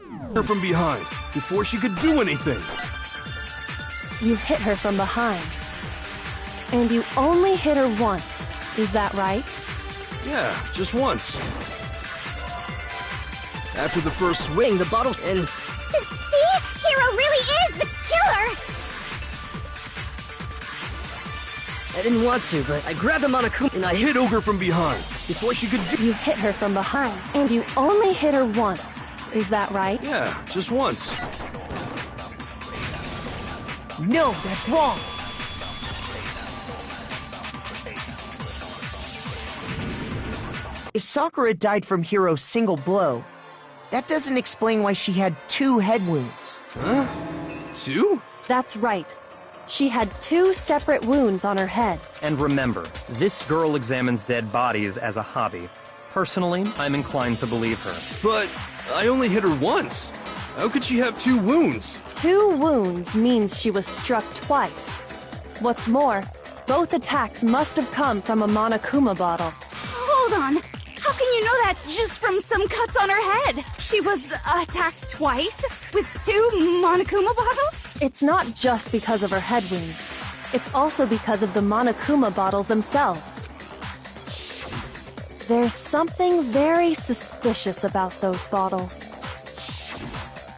one. Her from behind before she could do anything. You hit her from behind. And you only hit her once. Is that right? Yeah, just once. After the first Swing the bottle and... See? Hiro really is the killer! I didn't want to, but I grabbed him on a Monokuma and I hit hit Ogre from behind before she could do... You hit her from behind, and you only hit her once. Is that right? Yeah, just once. No, that's wrong. If Sakura died from Hiro's single blow, that doesn't explain why she had 2 head wounds. Huh? 2? That's right. She had 2 separate wounds on her head. And remember, this girl examines dead bodies as a hobby. Personally, I'm inclined to believe her. But I only hit her once. How could she have 2 wounds? 2 wounds means she was struck twice. What's more, both attacks must have come from a Monokuma bottle. Hold on. How can you know that just from some cuts on her head? She was attacked twice with 2 Monokuma bottles? It's not just because of her head wounds. It's also because of the Monokuma bottles themselves. There's something very suspicious about those bottles.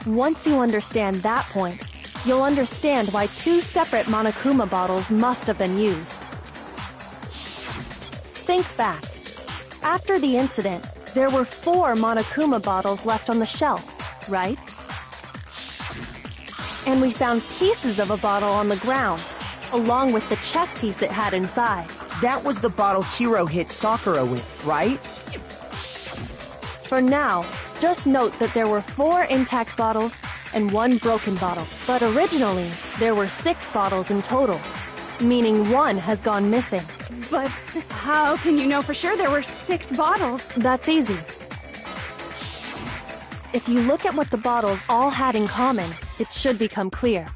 Once you understand that point, you'll understand why 2 separate Monokuma bottles must have been used. Think back. After the incident, there were 4 Monokuma bottles left on the shelf, right? And we found pieces of a bottle on the ground, along with the chess piece it had inside. That was the bottle Hiro hit Sakura with, right? For now, Just note that there were 4 intact bottles and 1 broken bottle. But originally, there were 6 bottles in total, meaning 1 has gone missing. But how can you know for sure there were 6 bottles? That's easy. If you look at what the bottles all had in common, it should become clear.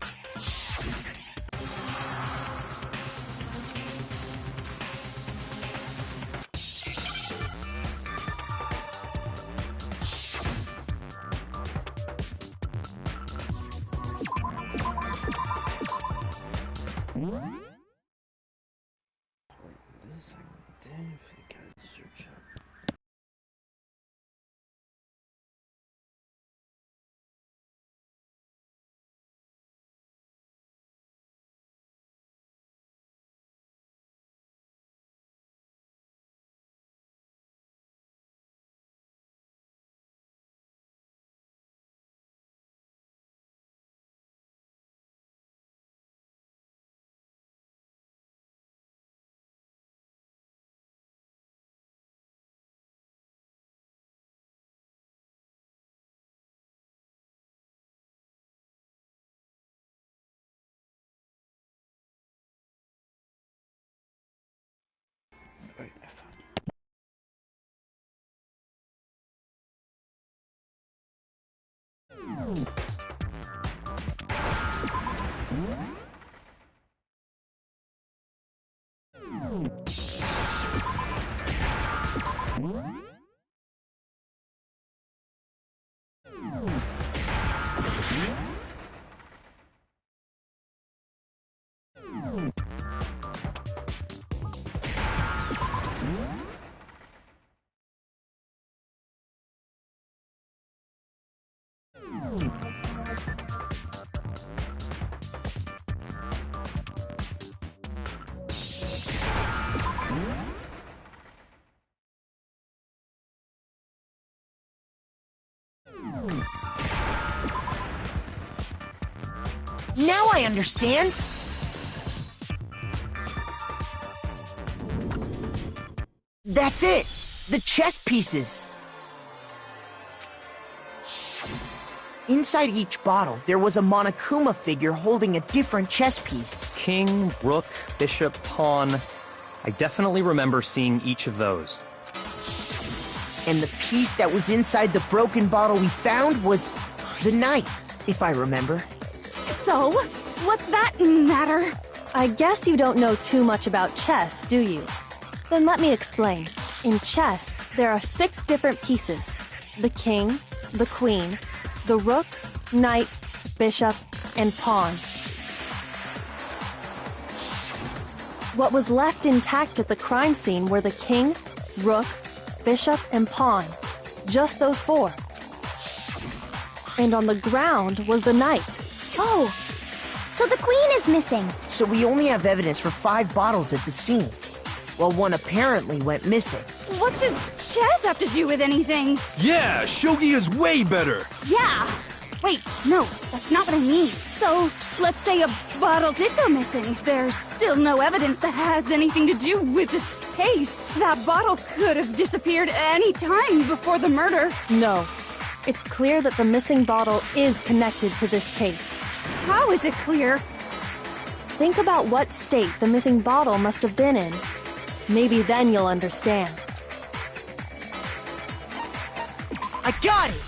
Right, I found Now I understand! That's it! The chess pieces! Inside each bottle, there was a Monokuma figure holding a different chess piece. King, rook, bishop, pawn. I definitely remember seeing each of those. And the piece that was inside the broken bottle we found was the knight, if I remember. So, what's that matter? I guess you don't know too much about chess, do you? Then let me explain. In chess, there are 6 different pieces. The king, the queen, the rook, knight, bishop, and pawn. What was left intact at the crime scene were the king, rook, bishop, and pawn. Just those 4. And on the ground was the knight. Oh, so the queen is missing. So we only have evidence for 5 bottles at the scene, while 1 apparently went missing. What does chess have to do with anything? Yeah, shogi is way better. Yeah. Wait, no, that's not what I mean. So, let's say a bottle did go missing. There's still no evidence that has anything to do with this case. That bottle could have disappeared any time before the murder. No. It's clear that the missing bottle is connected to this case. How is it clear? Think about what state the missing bottle must have been in. Maybe then you'll understand. I got it!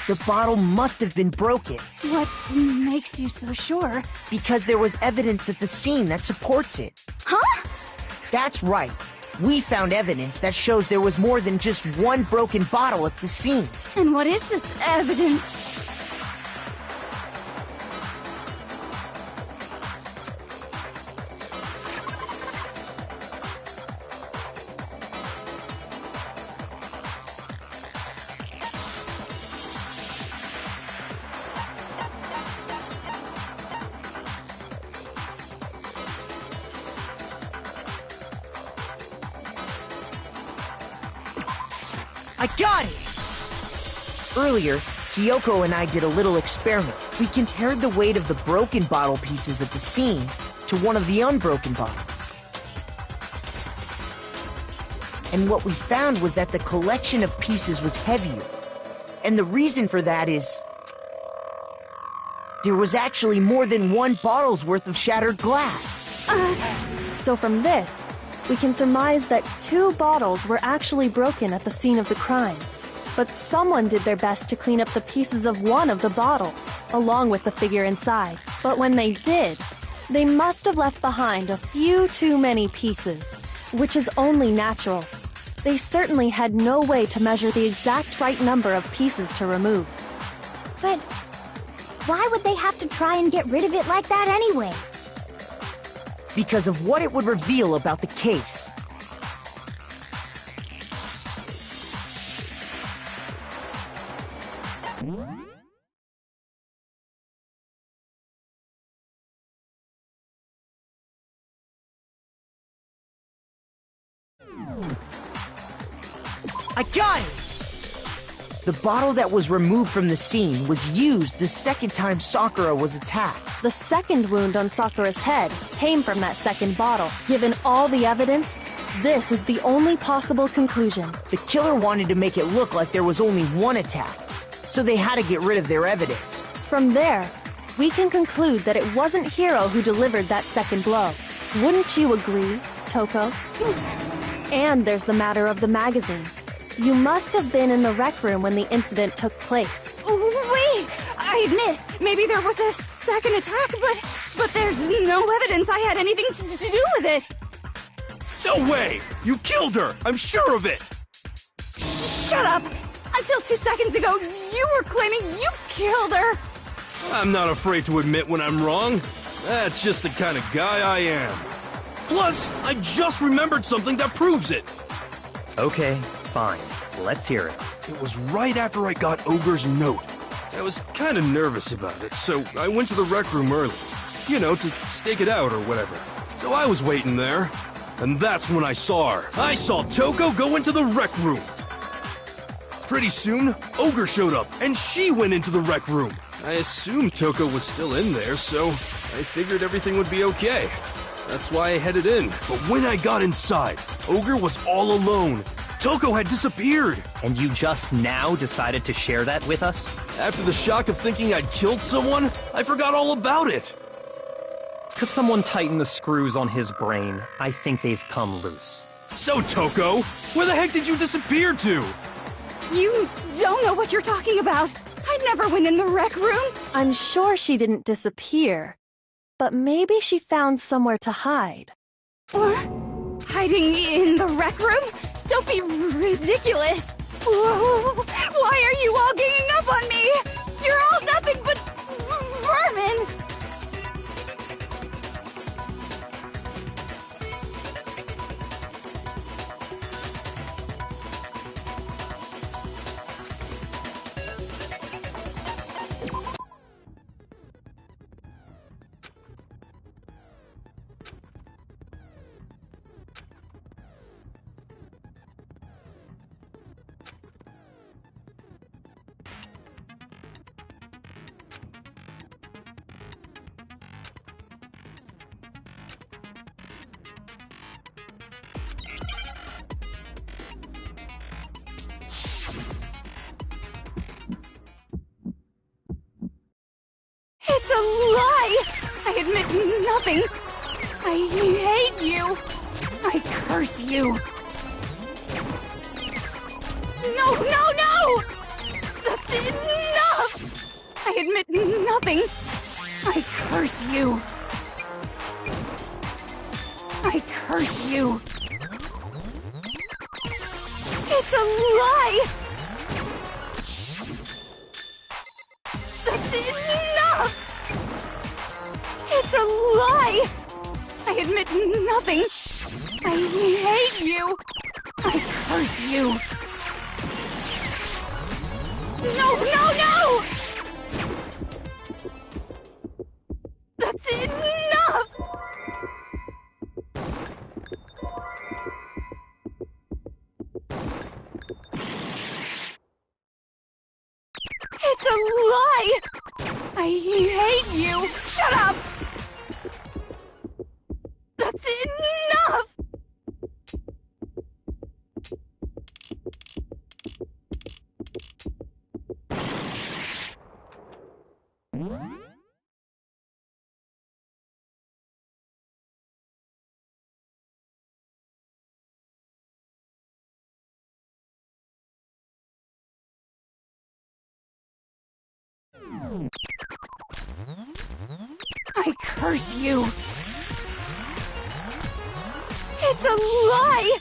The bottle must have been broken. What makes you so sure? Because there was evidence at the scene that supports it. Huh? That's right. We found evidence that shows there was more than just 1 broken bottle at the scene. And what is this evidence? I got it! Earlier, Kyoko and I did a little experiment. We compared the weight of the broken bottle pieces at the scene to one of the unbroken bottles. And what we found was that the collection of pieces was heavier, And the reason for that is... there was actually more than one bottle's worth of shattered glass. So from this, we can surmise that 2 bottles were actually broken at the scene of the crime. But someone did their best to clean up the pieces of one of the bottles, along with the figure inside. But when they did, they must have left behind a few too many pieces, which is only natural. They certainly had no way to measure the exact right number of pieces to remove. But why would they have to try and get rid of it like that anyway? Because of what it would reveal about the case. I got it! The bottle that was removed from the scene was used the second time Sakura was attacked. The second wound on Sakura's head came from that second bottle. Given all the evidence, this is the only possible conclusion. The killer wanted to make it look like there was only one attack, so they had to get rid of their evidence. From there, we can conclude that it wasn't Hiro who delivered that second blow. Wouldn't you agree, Toko? And there's the matter of the magazine. You must have been in the rec room when the incident took place. Wait! I admit, maybe there was a second attack, but there's no evidence I had anything to do with it. No way! You killed her! I'm sure of it! Shut up! Until 2 seconds ago, you were claiming you killed her! I'm not afraid to admit when I'm wrong. That's just the kind of guy I am. Plus, I just remembered something that proves it. Okay, fine. Let's hear it. It was right after I got Ogre's note. I was kind of nervous about it, so I went to the rec room early. You know, to stake it out or whatever. So I was waiting there, and that's when I saw her. I saw Toko go into the rec room. Pretty soon, Ogre showed up, and she went into the rec room. I assumed Toko was still in there, so I figured everything would be okay. That's why I headed in. But when I got inside, Ogre was all alone. Toko had disappeared. And you just now decided to share that with us? After the shock of thinking I'd killed someone, I forgot all about it. Could someone tighten the screws on his brain? I think they've come loose. So, Toko, where the heck did you disappear to? You don't know what you're talking about. I never went in the rec room. I'm sure she didn't disappear, but maybe she found somewhere to hide. What? Hiding in the rec room? Don't be ridiculous. Whoa. Why are you all ganging up on me? You're all nothing but vermin. It's a lie! I admit nothing. I hate you. I curse you. No, no, no! That's enough! I admit nothing. I curse you. I curse you. It's a lie! That's enough! It's a lie! I admit nothing. I hate you. I curse you. No, no, no! That's enough! It's a lie! I hate you! Shut up! That's enough! I curse you! It's a lie!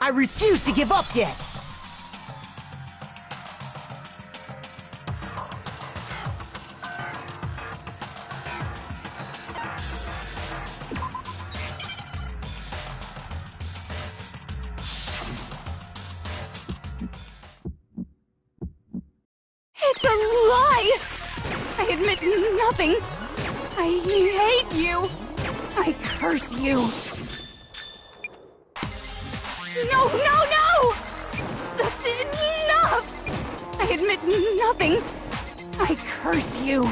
I refuse to give up yet! It's a lie! I admit nothing. I hate you. I curse you. No, no, no! That's enough! I admit nothing. I curse you.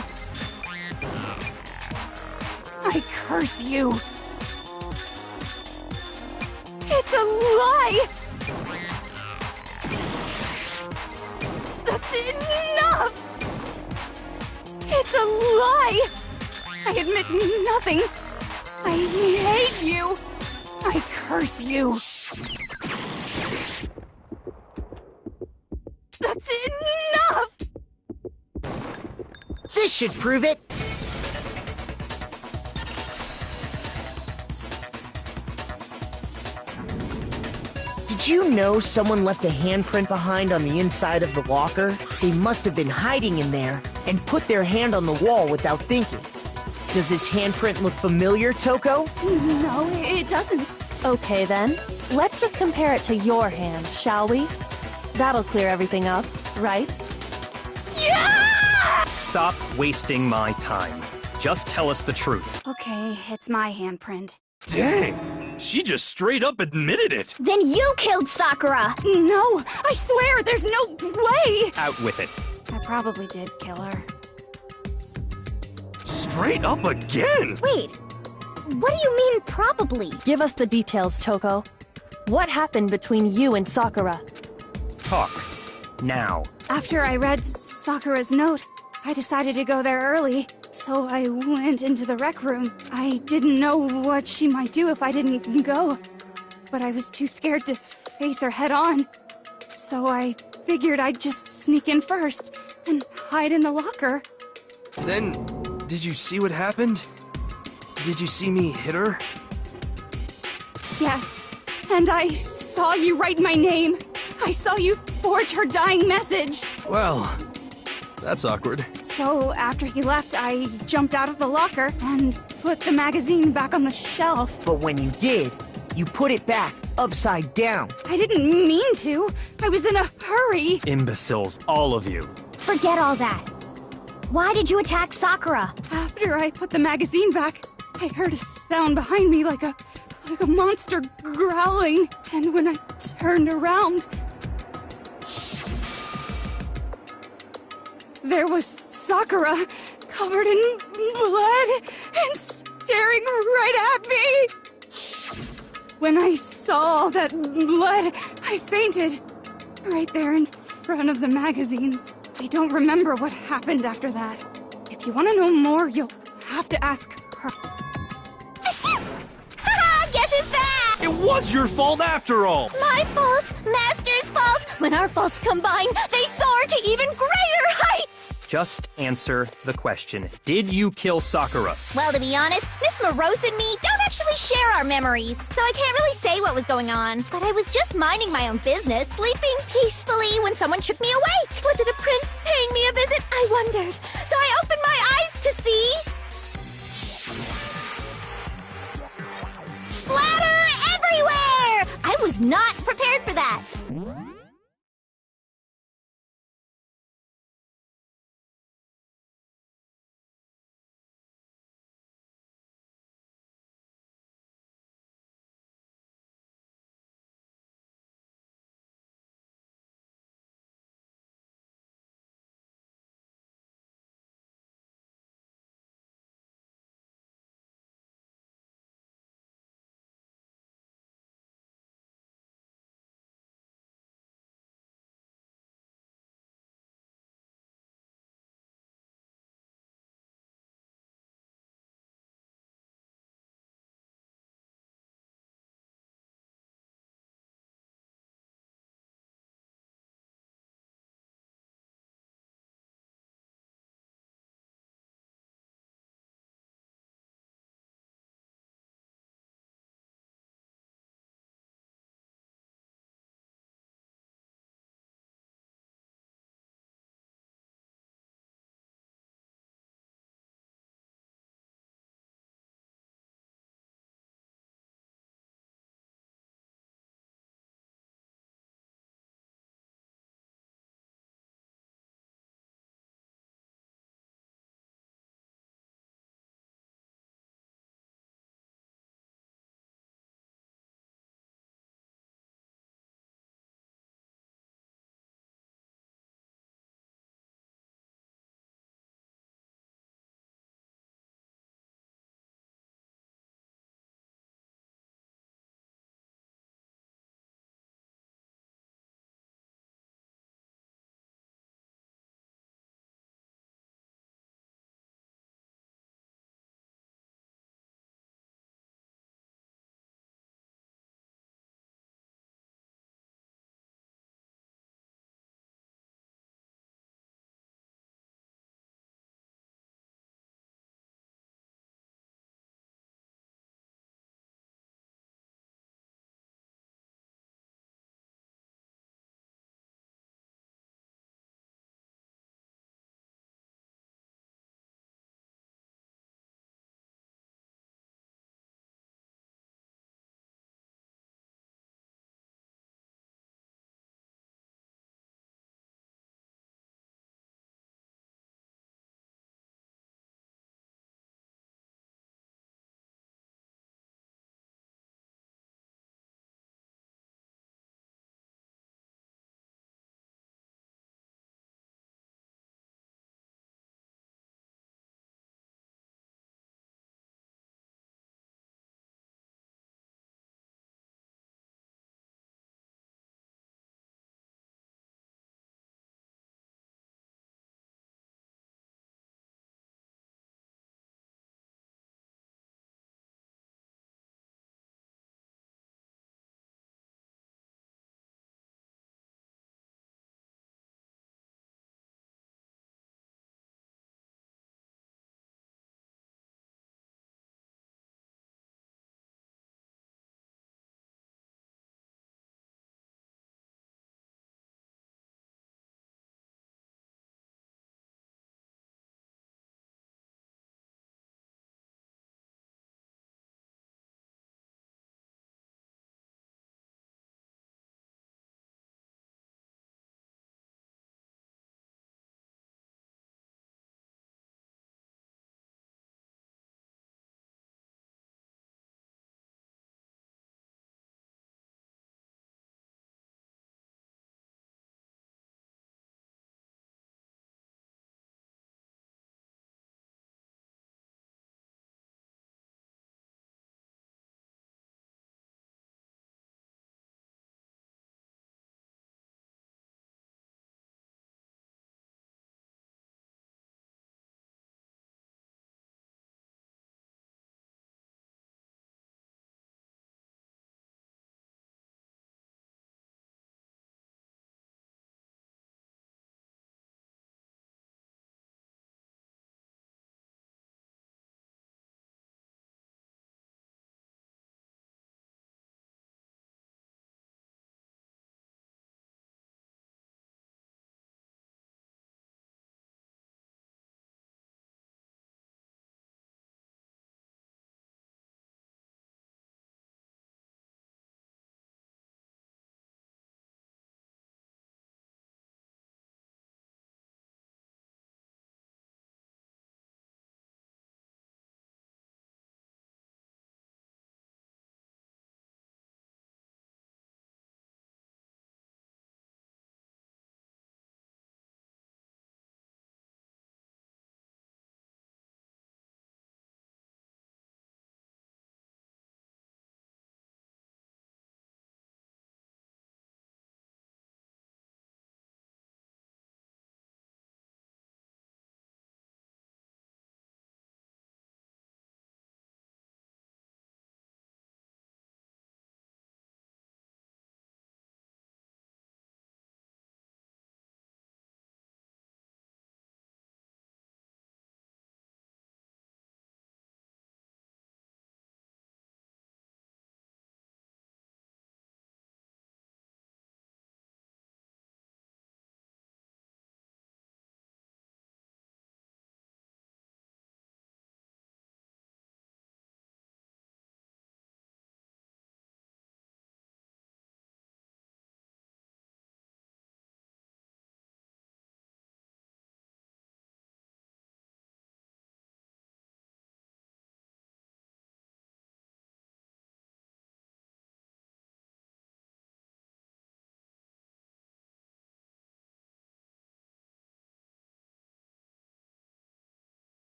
I curse you. It's a lie! That's enough! It's a lie! I admit nothing. I hate you. I curse you. That's enough! This should prove it! Did you know someone left a handprint behind on the inside of the locker? They must have been hiding in there and put their hand on the wall without thinking. Does this handprint look familiar, Toko? No, it doesn't. Okay then, let's just compare it to your hand, shall we? That'll clear everything up, right? Yeah! Stop wasting my time. Just tell us the truth. Okay, it's my handprint. Dang! She just straight up admitted it! Then you killed Sakura! No! I swear, there's no way! Out with it. I probably did kill her. Straight up again! Wait, what do you mean probably? Give us the details, Toko. What happened between you and Sakura? Talk. Now. After I read Sakura's note, I decided to go there early. So I went into the rec room. I didn't know what she might do if I didn't go. But I was too scared to face her head on. So I figured I'd just sneak in first and hide in the locker. Then, did you see what happened? Did you see me hit her? Yes, and I saw you write my name. I saw you forge her dying message. Well, that's awkward. So after he left, I jumped out of the locker and put the magazine back on the shelf. But when you did, you put it back, upside down. I didn't mean to. I was in a hurry. Imbeciles, all of you. Forget all that. Why did you attack Sakura? After I put the magazine back, I heard a sound behind me like a monster growling. And when I turned around, there was Sakura, covered in blood and staring right at me. When I saw all that blood, I fainted. Right there in front of the magazines. I don't remember what happened after that. If you want to know more, you'll have to ask her. Haha, guess it's that! It was your fault after all! My fault, Master's fault. When our faults combine, they soar to even greater heights! Just answer the question. Did you kill Sakura? Well, to be honest, Miss Morose and me don't actually share our memories, so I can't really say what was going on. But I was just minding my own business, sleeping peacefully when someone shook me awake. Was it a prince paying me a visit? I wondered. So I opened my eyes to see... splatter everywhere! I was not prepared for that.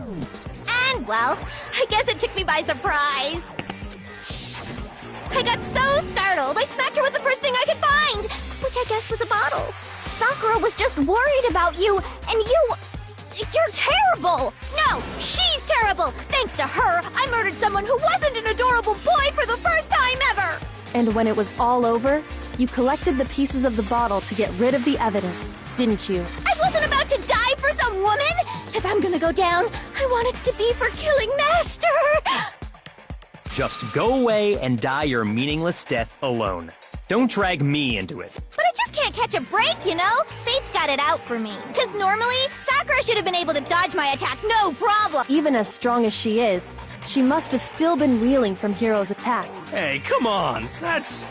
And, well, I guess it took me by surprise. I got so startled, I smacked her with the first thing I could find, which I guess was a bottle. Sakura was just worried about you, and you're terrible! No, she's terrible! Thanks to her, I murdered someone who wasn't an adorable boy for the first time ever! And when it was all over, you collected the pieces of the bottle to get rid of the evidence, didn't you? I wasn't about to die for some woman! If I'm gonna go down, I want it to be for killing Master! Just go away and die your meaningless death alone. Don't drag me into it. But I just can't catch a break, you know? Fate's got it out for me. Because normally, Sakura should have been able to dodge my attack, no problem! Even as strong as she is, she must have still been reeling from Hiro's attack. Hey, come on. That's...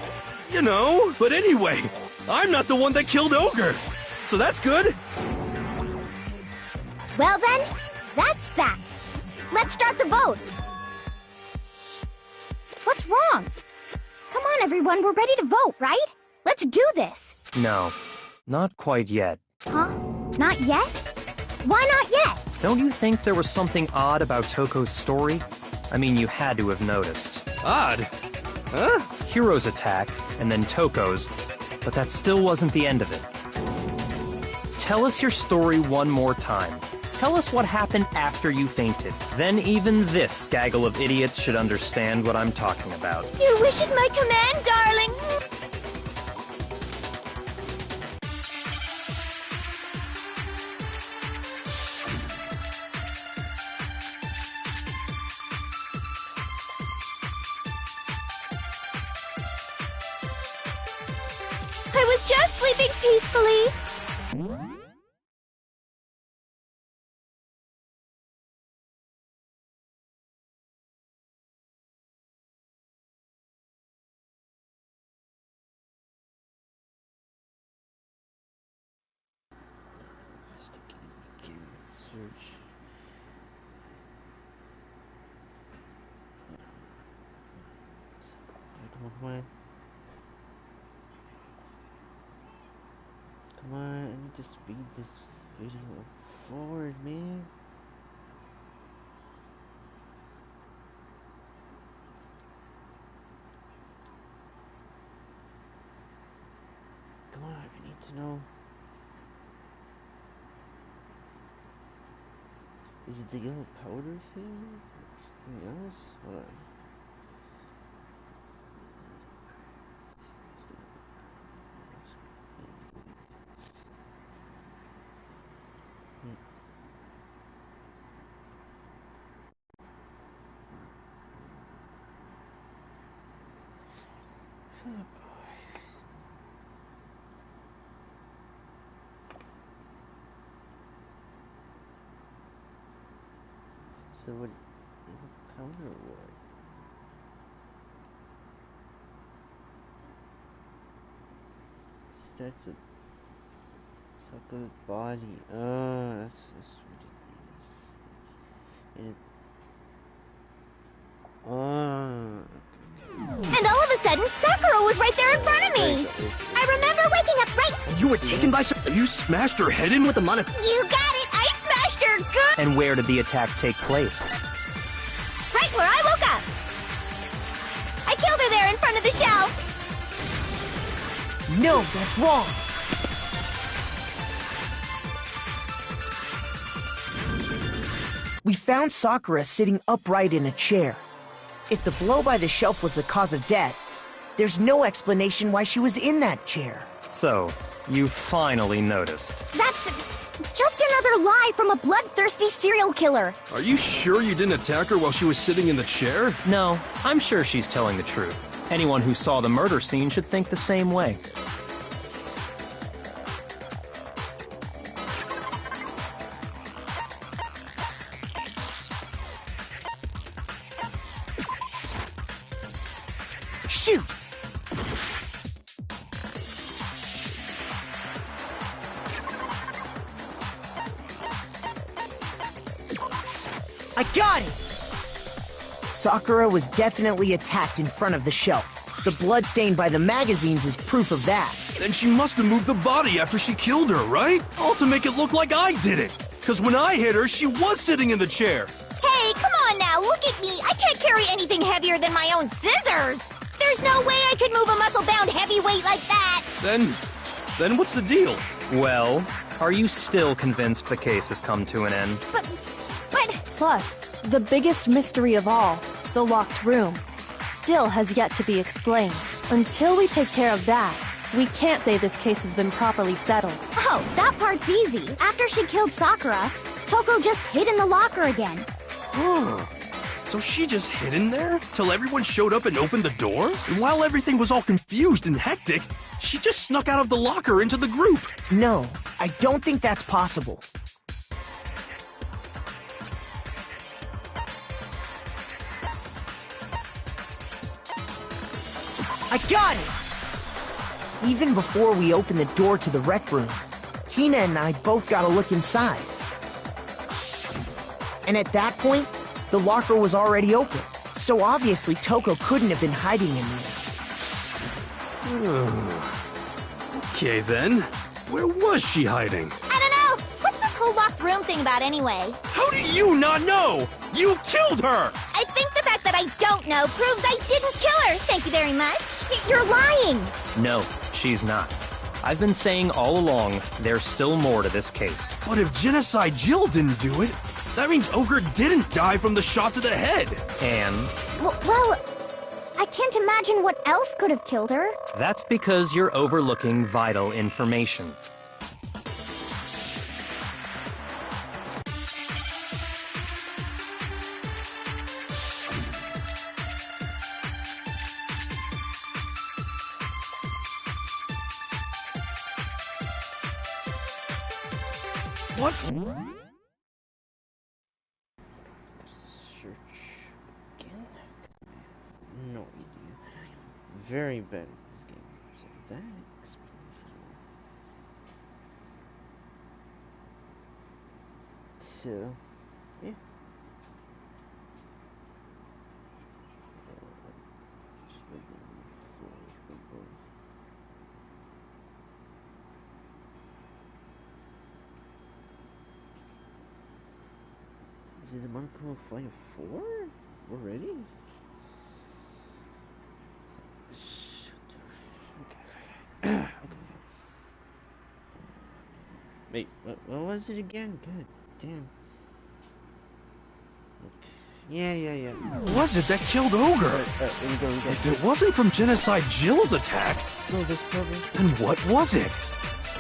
you know. But anyway, I'm not the one that killed Ogre. So that's good. Well then, that's that. Let's start the vote. What's wrong? Come on, everyone, we're ready to vote, right? Let's do this. No, not quite yet. Huh? Not yet? Why not yet? Don't you think there was something odd about Toko's story? I mean, you had to have noticed. Odd? Huh? Hiro's attack, and then Toko's, but that still wasn't the end of it. Tell us your story one more time. Tell us what happened after you fainted. Then even this gaggle of idiots should understand what I'm talking about. Your wish is my command, darling! I was just sleeping peacefully. Search. Come on, I need to speed this video forward, man. Come on, I need to know. Is it the yellow powder thing? Or something else? Hold on. So what yellow powder what? Starts a chocolate body. Oh, that's ridiculous. And it, And all of a sudden, Sakura was right there in front of me! I remember waking up right... You were taken by some... So you smashed her head in with a monochrome? You got it! I smashed her good! And where did the attack take place? Right where I woke up! I killed her there in front of the shelf! No, that's wrong. We found Sakura sitting upright in a chair. If the blow by the shelf was the cause of death, there's no explanation why she was in that chair. So, you finally noticed. That's just another lie from a bloodthirsty serial killer. Are you sure you didn't attack her while she was sitting in the chair? No, I'm sure she's telling the truth. Anyone who saw the murder scene should think the same way. Shoot! I got it! Sakura was definitely attacked in front of the shelf. The blood stained by the magazines is proof of that. Then she must have moved the body after she killed her, right? All to make it look like I did it. Because when I hit her, she was sitting in the chair. Hey, come on now, look at me. I can't carry anything heavier than my own scissors. There's no way I could move a muscle-bound heavyweight like that. Then what's the deal? Well, are you still convinced the case has come to an end? But... Plus, the biggest mystery of all, the locked room, still has yet to be explained. Until we take care of that, we can't say this case has been properly settled. Oh, that part's easy. After she killed Sakura, Toko just hid in the locker again. So she just hid in there till everyone showed up and opened the door? And while everything was all confused and hectic, she just snuck out of the locker into the group. No, I don't think that's possible. I got it! Even before we open the door to the rec room, Hina and I both got a look inside. And at that point, the locker was already open. So obviously Toko couldn't have been hiding in there. Okay then, where was she hiding? I don't know. What's this whole locked room thing about anyway? How do you not know? You killed her! I think the fact that I don't know proves I didn't kill her. Thank you very much. You're lying. No, she's not. I've been saying all along, there's still more to this case. But if Genocide Jill didn't do it, that means Ogre didn't die from the shot to the head. And Well, I can't imagine what else could have killed her. that's because you're overlooking vital information. What? Search again? No idea. Very bad at this game. So that explains it all. So, yeah. Is it the Monokuma Flight 4? Already? Okay. Wait, what was it again? God damn. Yeah. Was it that killed Ogre? Here we go. If it wasn't from Genocide Jill's attack, then what was it?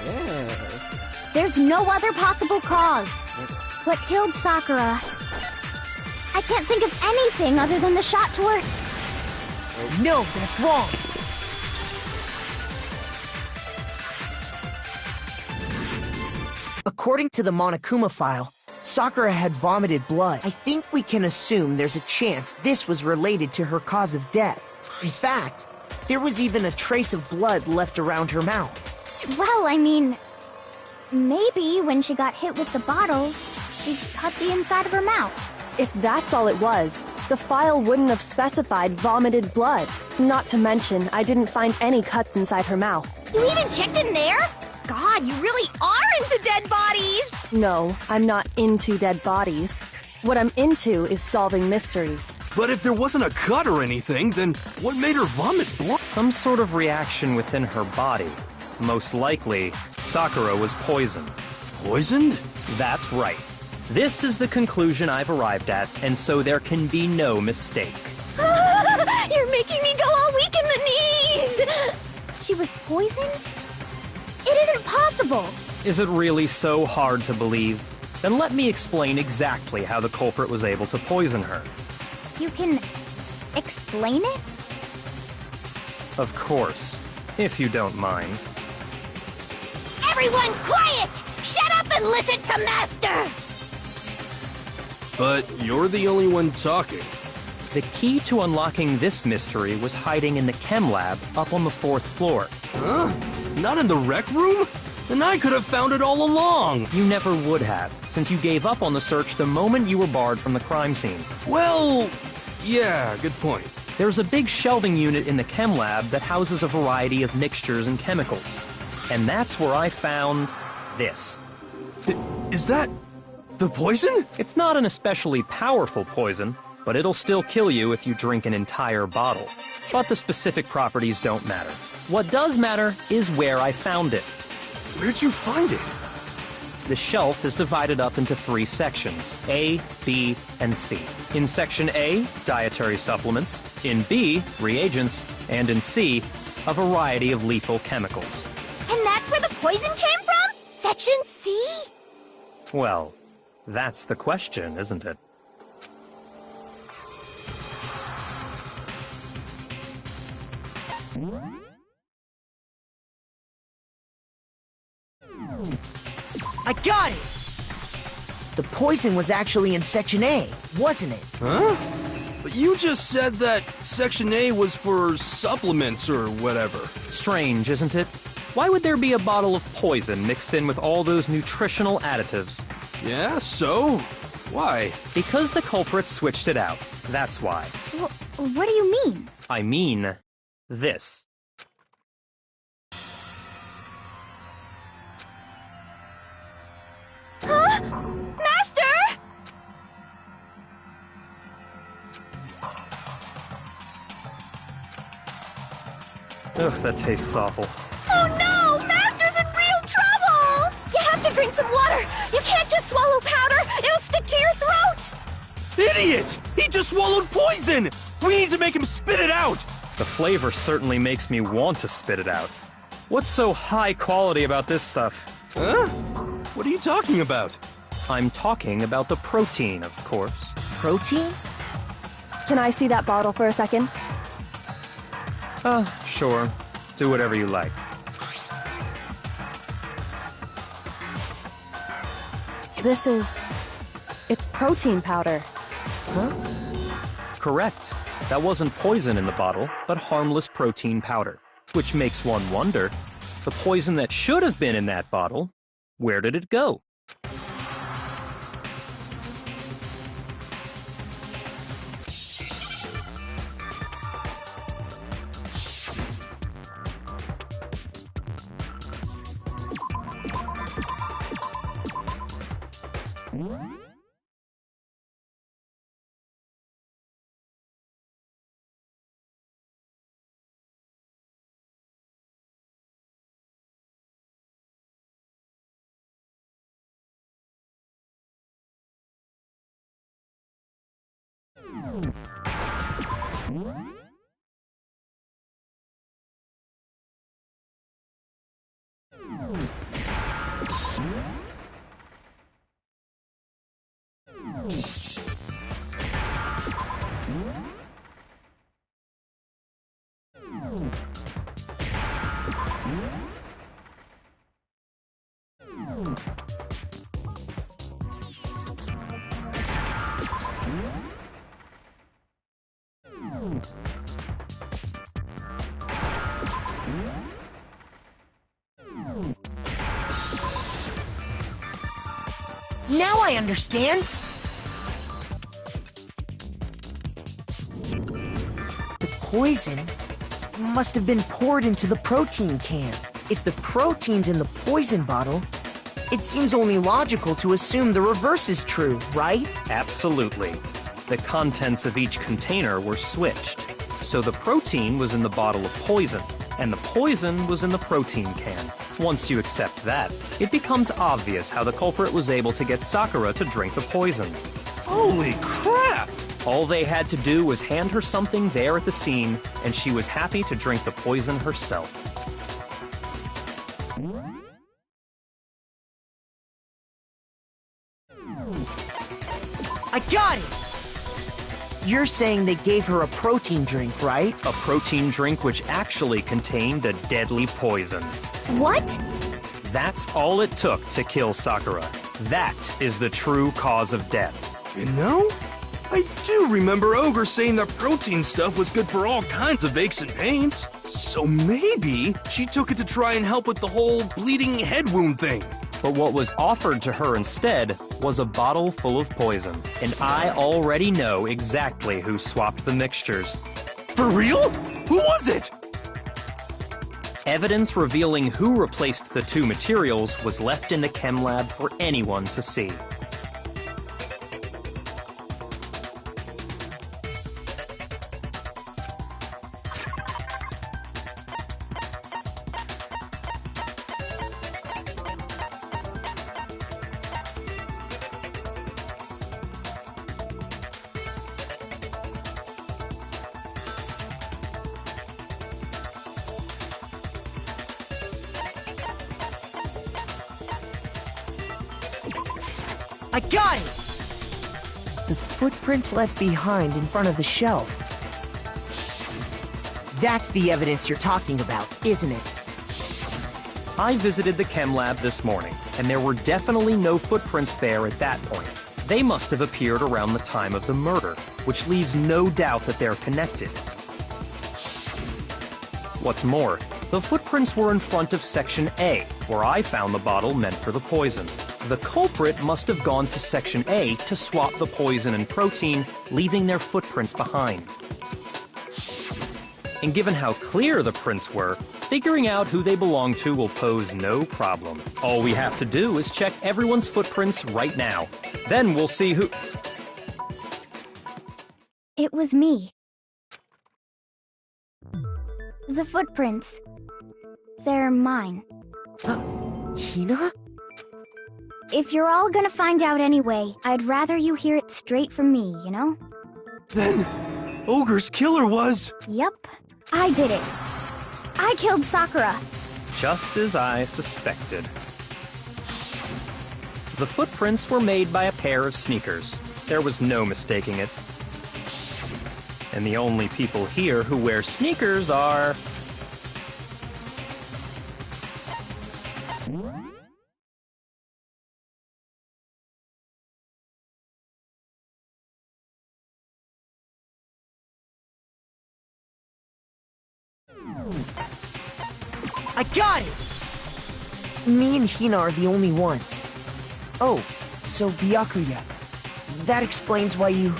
Yeah. There's no other possible cause. What killed Sakura? I can't think of anything other than the shot to her. No, that's wrong! According to the Monokuma file, Sakura had vomited blood. I think we can assume there's a chance this was related to her cause of death. In fact, there was even a trace of blood left around her mouth. Well, I mean, maybe when she got hit with the bottles, she cut the inside of her mouth. If that's all it was, the file wouldn't have specified vomited blood. Not to mention, I didn't find any cuts inside her mouth. You even checked in there? God, you really are into dead bodies! No, I'm not into dead bodies. What I'm into is solving mysteries. But if there wasn't a cut or anything, then what made her vomit blood? Some sort of reaction within her body. Most likely, Sakura was poisoned. Poisoned? That's right. This is the conclusion I've arrived at, and so there can be no mistake. You're making me go all weak in the knees! She was poisoned? It isn't possible. Is it really so hard to believe? Then let me explain exactly how the culprit was able to poison her. You can explain it? Of course, if you don't mind. Everyone quiet! Shut up and listen to Master! But you're the only one talking. The key to unlocking this mystery was hiding in the chem lab up on the 4th floor. Huh? Not in the rec room? Then I could have found it all along. You never would have, since you gave up on the search the moment you were barred from the crime scene. Well, yeah, good point. There's a big shelving unit in the chem lab that houses a variety of mixtures and chemicals. And that's where I found this. Is that The poison? It's not an especially powerful poison, but it'll still kill you if you drink an entire bottle. But the specific properties don't matter. What does matter is where I found it. Where'd you find it? The shelf is divided up into 3 sections, A, B, and C. In Section A, dietary supplements. In B, reagents. And in C, a variety of lethal chemicals. And that's where the poison came from? Section C? Well, that's the question, isn't it? I got it! The poison was actually in Section A, wasn't it? Huh? But you just said that Section A was for supplements or whatever. Strange, isn't it? Why would there be a bottle of poison mixed in with all those nutritional additives? Yeah, so? Why? Because the culprits switched it out. That's why. What do you mean? I mean this. Huh? Master! Ugh, that tastes awful. Oh no! Master's in real trouble! You have to drink some water! You can't just swallow powder! It'll stick to your throat! Idiot! He just swallowed poison! We need to make him spit it out! The flavor certainly makes me want to spit it out. What's so high quality about this stuff? Huh? What are you talking about? I'm talking about the protein, of course. Protein? Can I see that bottle for a second? Sure. Do whatever you like. It's protein powder. Huh? Correct. That wasn't poison in the bottle, but harmless protein powder. Which makes one wonder, the poison that should have been in that bottle, where did it go? Now I understand! The poison must have been poured into the protein can. If the protein's in the poison bottle, it seems only logical to assume the reverse is true, right? Absolutely. The contents of each container were switched. So the protein was in the bottle of poison, and the poison was in the protein can. Once you accept that, it becomes obvious how the culprit was able to get Sakura to drink the poison. Holy crap! All they had to do was hand her something there at the scene, and she was happy to drink the poison herself. I got it! You're saying they gave her a protein drink, right? A protein drink which actually contained a deadly poison. What? That's all it took to kill Sakura. That is the true cause of death. You know, I do remember Ogre saying that protein stuff was good for all kinds of aches and pains. So maybe she took it to try and help with the whole bleeding head wound thing. But what was offered to her instead was a bottle full of poison. And I already know exactly who swapped the mixtures. For real? Who was it? Evidence revealing who replaced the two materials was left in the chem lab for anyone to see. I got it! The footprints left behind in front of the shelf. That's the evidence you're talking about, isn't it? I visited the chem lab this morning, and there were definitely no footprints there at that point. They must have appeared around the time of the murder, which leaves no doubt that they're connected. What's more, the footprints were in front of Section A, where I found the bottle meant for the poison. The culprit must have gone to Section A to swap the poison and protein, leaving their footprints behind. And given how clear the prints were, figuring out who they belong to will pose no problem. All we have to do is check everyone's footprints right now. Then we'll see who... It was me. The footprints. They're mine. Hina? If you're all gonna find out anyway, I'd rather you hear it straight from me, you know? Then, Ogre's killer was... Yep, I did it. I killed Sakura. Just as I suspected. The footprints were made by a pair of sneakers. There was no mistaking it. And the only people here who wear sneakers are... I got it! Me and Hina are the only ones. Oh, so Byakuya. That explains why you...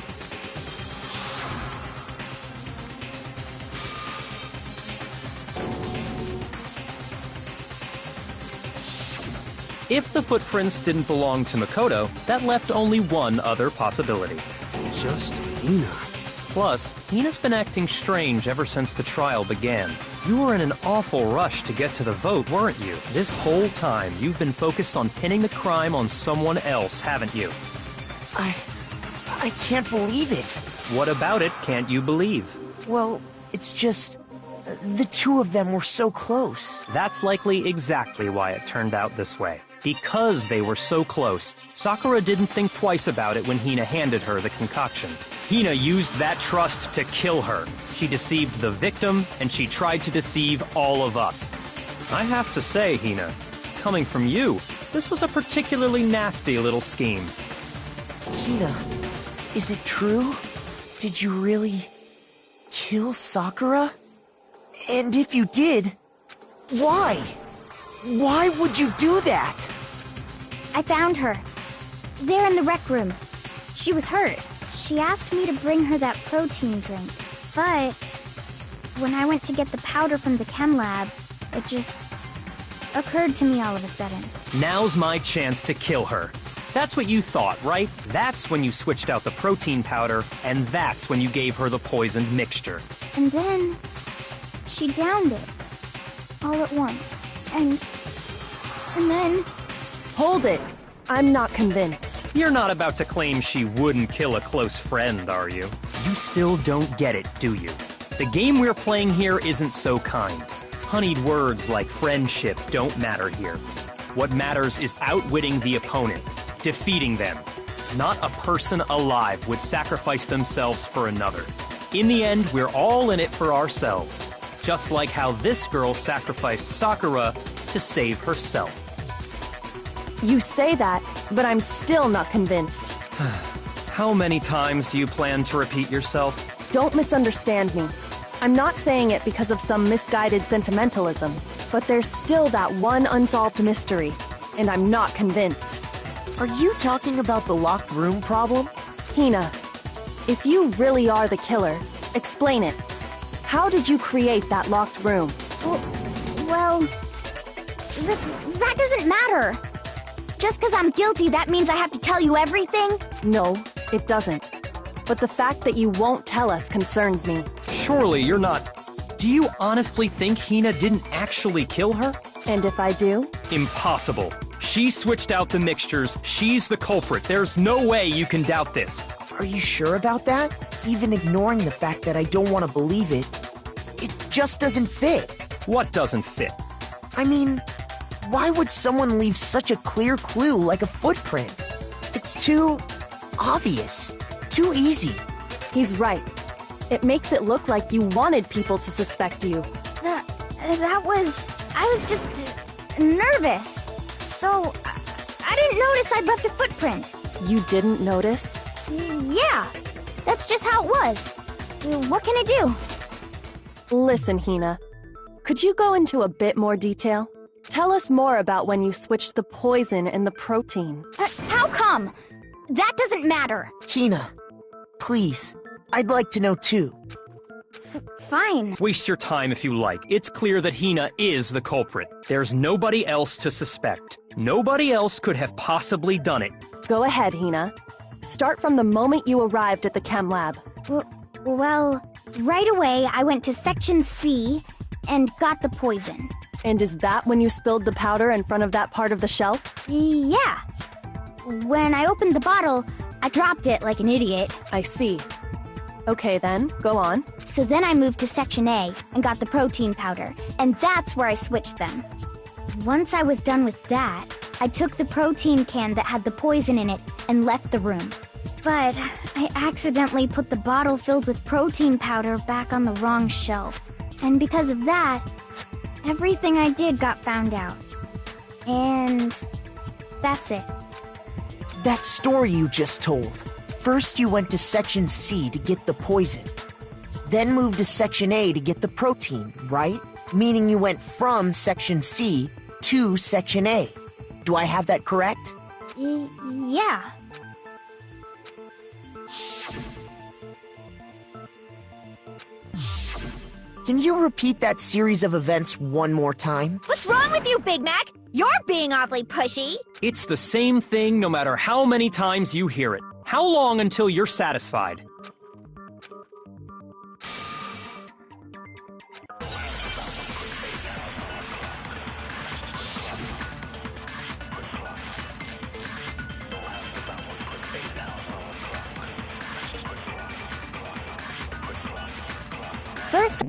If the footprints didn't belong to Makoto, that left only one other possibility. Just Hina. Plus, Hina's been acting strange ever since the trial began. You were in an awful rush to get to the vote, weren't you? This whole time, you've been focused on pinning the crime on someone else, haven't you? I can't believe it. What about it can't you believe? Well, it's just... the two of them were so close. That's likely exactly why it turned out this way. Because they were so close, Sakura didn't think twice about it when Hina handed her the concoction. Hina used that trust to kill her. She deceived the victim, and she tried to deceive all of us. I have to say, Hina, coming from you, this was a particularly nasty little scheme. Hina, is it true? Did you really... kill Sakura? And if you did, why? Why would you do that? I found her. There in the rec room. She was hurt. She asked me to bring her that protein drink. But when I went to get the powder from the chem lab, it just occurred to me all of a sudden. Now's my chance to kill her. That's what you thought, right? That's when you switched out the protein powder, and that's when you gave her the poisoned mixture. And then she downed it all at once. And then... Hold it! I'm not convinced. You're not about to claim she wouldn't kill a close friend, are you? You still don't get it, do you? The game we're playing here isn't so kind. Honeyed words like friendship don't matter here. What matters is outwitting the opponent, defeating them. Not a person alive would sacrifice themselves for another. In the end, we're all in it for ourselves. Just like how this girl sacrificed Sakura to save herself. You say that, but I'm still not convinced. How many times do you plan to repeat yourself? Don't misunderstand me. I'm not saying it because of some misguided sentimentalism, but there's still that one unsolved mystery, and I'm not convinced. Are you talking about the locked room problem? Hina, if you really are the killer, explain it. How did you create that locked room? Well, that doesn't matter. Just because I'm guilty, that means I have to tell you everything? No, it doesn't. But the fact that you won't tell us concerns me. Surely you're not... Do you honestly think Hina didn't actually kill her? And if I do? Impossible. She switched out the mixtures. She's the culprit. There's no way you can doubt this. Are you sure about that? Even ignoring the fact that I don't want to believe it, it just doesn't fit. What doesn't fit? I mean, why would someone leave such a clear clue like a footprint? It It's too obvious. Too easy. He's right. It makes it look like you wanted people to suspect you. I was just nervous. So, I didn't notice I'd left a footprint. You didn't notice? Yeah, that's just how it was. What can I do? Listen, Hina. Could you go into a bit more detail? Tell us more about when you switched the poison and the protein. How come? That doesn't matter. Hina, please. I'd like to know too. Fine. Waste your time if you like. It's clear that Hina is the culprit. There's nobody else to suspect. Nobody else could have possibly done it. Go ahead, Hina. Start from the moment you arrived at the chem lab. Well, right away I went to Section C and got the poison. And is that when you spilled the powder in front of that part of the shelf? Yeah. When I opened the bottle, I dropped it like an idiot. I see. Okay then, go on. So then I moved to Section A and got the protein powder, and that's where I switched them. Once I was done with that, I took the protein can that had the poison in it and left the room. But I accidentally put the bottle filled with protein powder back on the wrong shelf. And because of that, everything I did got found out. And that's it. That story you just told. First you went to Section C to get the poison. Then moved to Section A to get the protein, right? Meaning you went from Section C to Section A. Do I have that correct? Yeah. Can you repeat that series of events one more time? What's wrong with you, Big Mac? You're being awfully pushy. It's the same thing no matter how many times you hear it. How long until you're satisfied? First...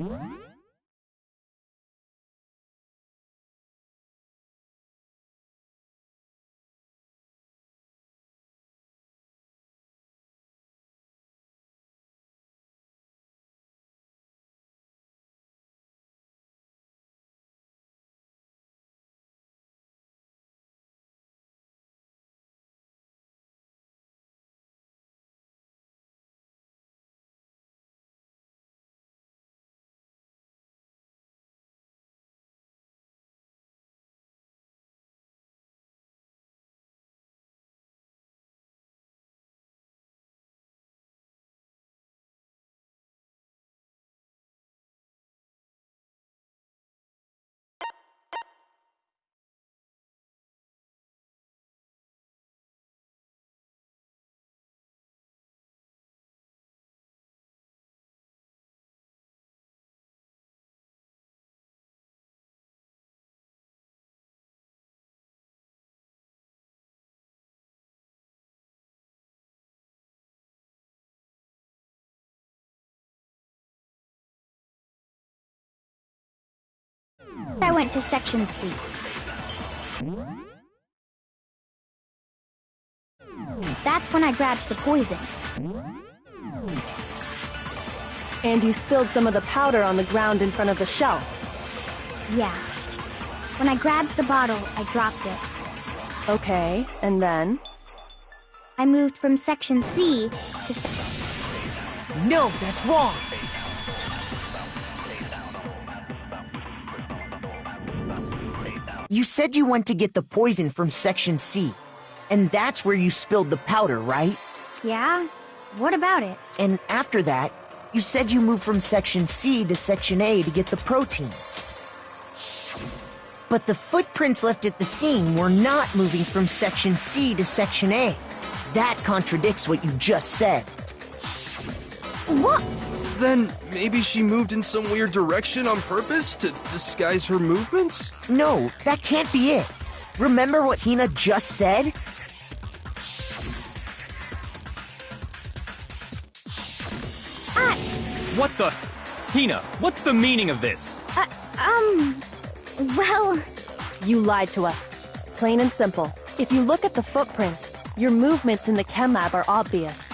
I went to Section C. That's when I grabbed the poison. And you spilled some of the powder on the ground in front of the shelf. Yeah. When I grabbed the bottle, I dropped it. Okay, and then? I moved from Section C to No, that's wrong! You said you went to get the poison from Section C, and that's where you spilled the powder, right? Yeah? What about it? And after that, you said you moved from Section C to Section A to get the protein. But the footprints left at the scene were not moving from Section C to Section A. That contradicts what you just said. What? Then maybe she moved in some weird direction on purpose to disguise her movements? No, that can't be it. Remember what Hina just said? What the? Hina, what's the meaning of this? Well... You lied to us. Plain and simple. If you look at the footprints, Your movements in the chem lab are obvious.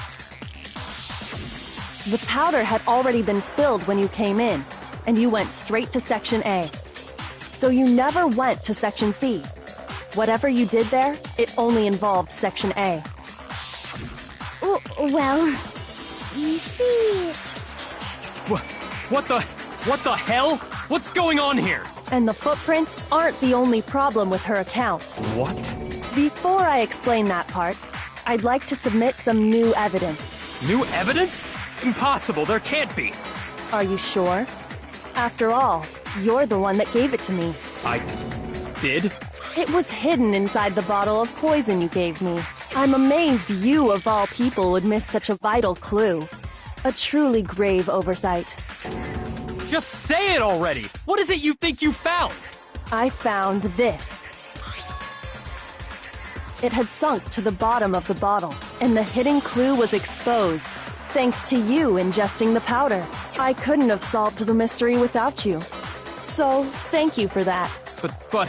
The powder had already been spilled when you came in, and you went straight to Section A. So you never went to Section C. Whatever you did there, it only involved Section A. Well, you see... What the hell? What's going on here? And the footprints aren't the only problem with her account. What? Before I explain that part, I'd like to submit some new evidence. New evidence? Impossible, there can't be. Are you sure? After all, you're the one that gave it to me. I did? It was hidden inside the bottle of poison you gave me. I'm amazed you, of all people, would miss such a vital clue. A truly grave oversight. Just say it already! What is it you think you found? I found this. It had sunk to the bottom of the bottle, and the hidden clue was exposed, thanks to you ingesting the powder. I couldn't have solved the mystery without you. So, thank you for that. But,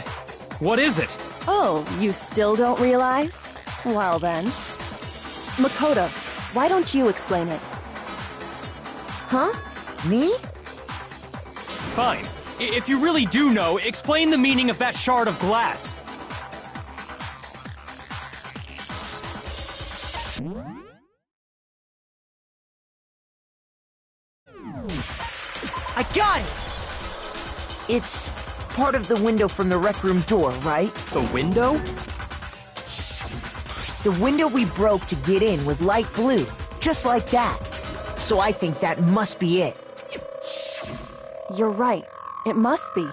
what is it? Oh, you still don't realize? Well then. Makoto, why don't you explain it? Huh? Me? Fine. If you really do know, explain the meaning of that shard of glass. I got it! It's part of the window from the rec room door, right? The window? The window we broke to get in was light blue, just like that. So I think that must be it. You're right. It must be.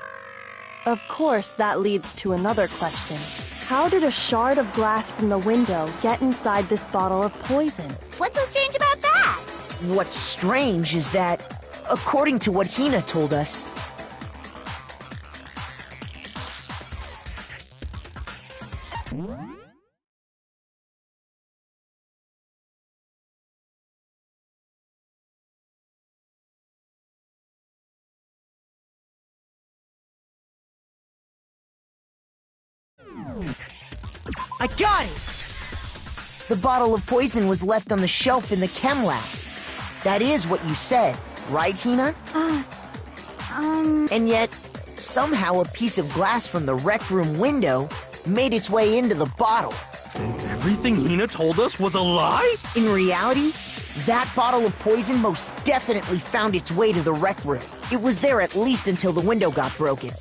Of course, that leads to another question. How did a shard of glass from the window get inside this bottle of poison? What's so strange about that? What's strange is that, according to what Hina told us, I got it! The bottle of poison was left on the shelf in the chem lab. That is what you said, right, Hina? And yet, somehow a piece of glass from the rec room window made its way into the bottle. And everything Hina told us was a lie? In reality, that bottle of poison most definitely found its way to the rec room. It was there at least until the window got broken.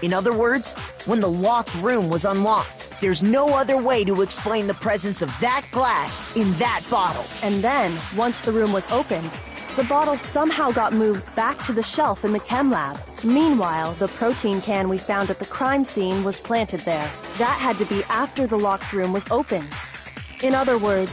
In other words, when the locked room was unlocked. There's no other way to explain the presence of that glass in that bottle. And then, once the room was opened, the bottle somehow got moved back to the shelf in the chem lab. Meanwhile, the protein can we found at the crime scene was planted there. That had to be after the locked room was opened. In other words,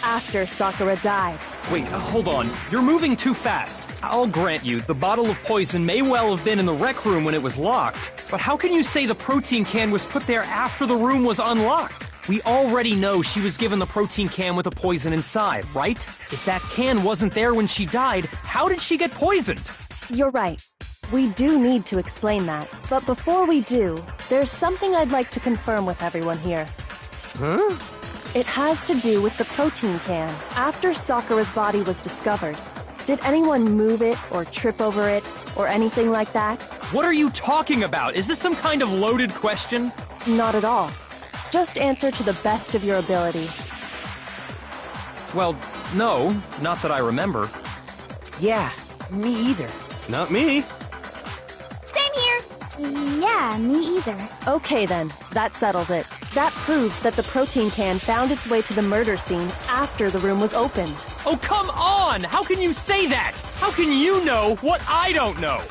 after Sakura died. Wait, hold on. You're moving too fast. I'll grant you, the bottle of poison may well have been in the rec room when it was locked. But how can you say the protein can was put there after the room was unlocked? We already know she was given the protein can with the poison inside, right? If that can wasn't there when she died, how did she get poisoned? You're right. We do need to explain that. But before we do, there's something I'd like to confirm with everyone here. Huh? It has to do with the protein can. After Sakura's body was discovered, did anyone move it or trip over it or anything like that? What are you talking about? Is this some kind of loaded question? Not at all. Just answer to the best of your ability. Well, no, not that I remember. Yeah, me either. Not me. Same here. Yeah, me either. Okay then, that settles it. That proves that the protein can found its way to the murder scene after the room was opened. Oh, come on! How can you say that? How can you know what I don't know?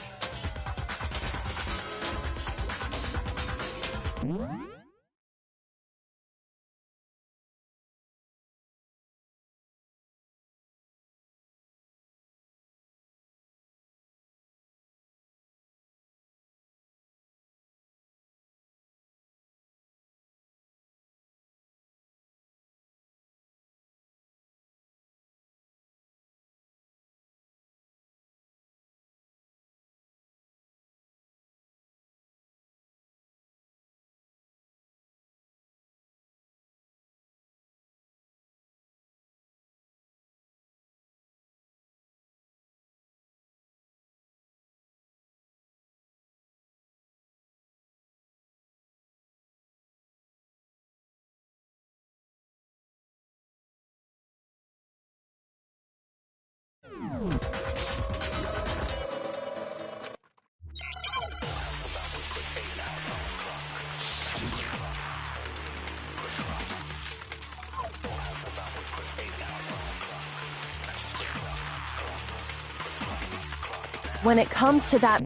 When it comes to that...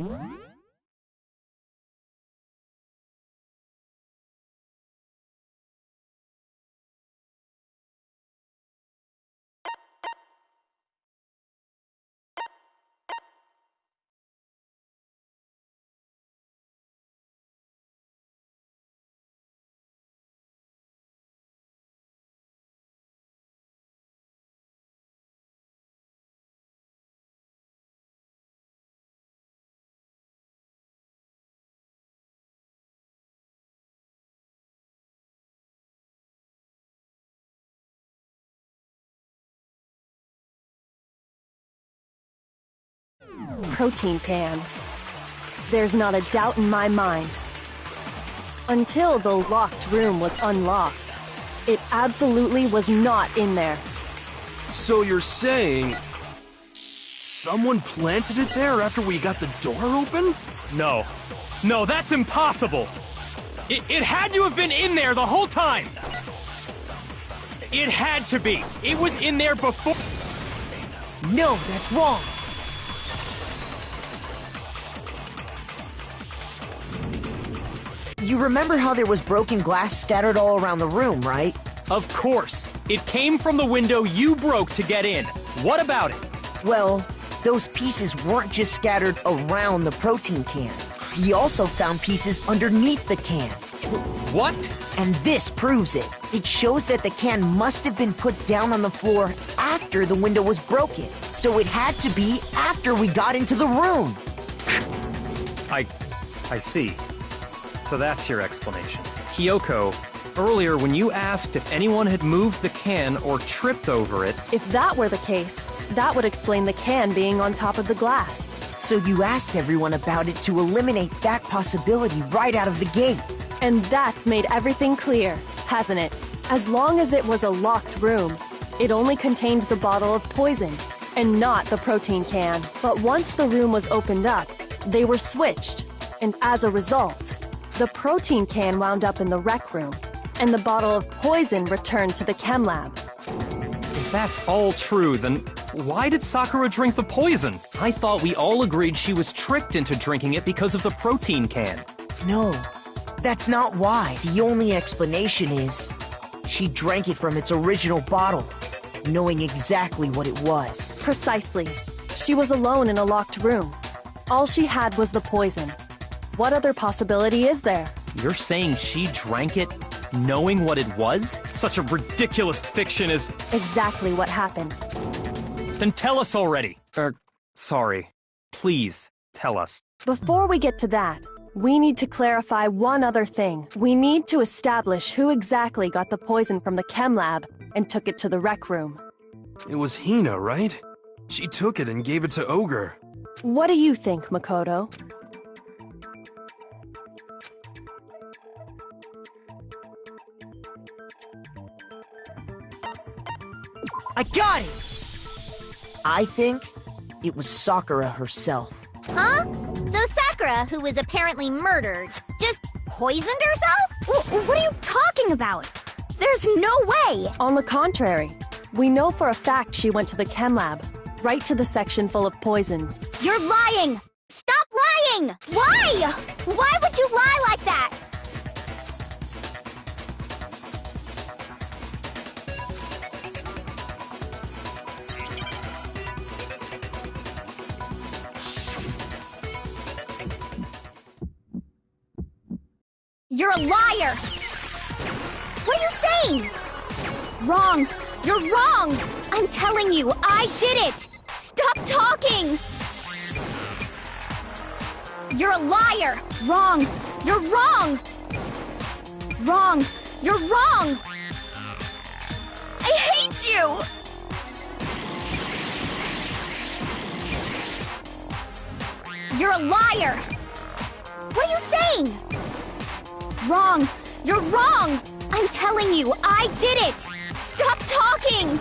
protein can. There's not a doubt in my mind. Until the locked room was unlocked, it absolutely was not in there. So you're saying... someone planted it there after we got the door open? No. No, that's impossible! It had to have been in there the whole time! It had to be! It was in there before... No, that's wrong. You remember how there was broken glass scattered all around the room, right? Of course! It came from the window you broke to get in. What about it? Well, those pieces weren't just scattered around the protein can. He also found pieces underneath the can. What? And this proves it. It shows that the can must have been put down on the floor after the window was broken. So it had to be after we got into the room. I see. So that's your explanation. Kyoko, earlier when you asked if anyone had moved the can or tripped over it... If that were the case, that would explain the can being on top of the glass. So you asked everyone about it to eliminate that possibility right out of the gate. And that's made everything clear, hasn't it? As long as it was a locked room, it only contained the bottle of poison, and not the protein can. But once the room was opened up, they were switched, and as a result, the protein can wound up in the rec room, and the bottle of poison returned to the chem lab. If that's all true, then why did Sakura drink the poison? I thought we all agreed she was tricked into drinking it because of the protein can. No, that's not why. The only explanation is she drank it from its original bottle, knowing exactly what it was. Precisely. She was alone in a locked room. All she had was the poison. What other possibility is there? You're saying she drank it knowing what it was? Such a ridiculous fiction is... Exactly what happened. Then tell us already. Sorry. Please, tell us. Before we get to that, we need to clarify one other thing. We need to establish who exactly got the poison from the chem lab and took it to the rec room. It was Hina, right? She took it and gave it to Ogre. What do you think, Makoto? I got it! I think it was Sakura herself. Huh? So Sakura, who was apparently murdered, just poisoned herself? What are you talking about? There's no way! On the contrary, we know for a fact she went to the chem lab, right to the section full of poisons. You're lying! Stop lying! Why? Why would you lie like that? You're a liar! What are you saying? Wrong! You're wrong! I'm telling you, I did it! Stop talking! You're a liar! Wrong! You're wrong! Wrong! You're wrong! I hate you! You're a liar! What are you saying? Wrong! You're wrong! I'm telling you, I did it! Stop talking!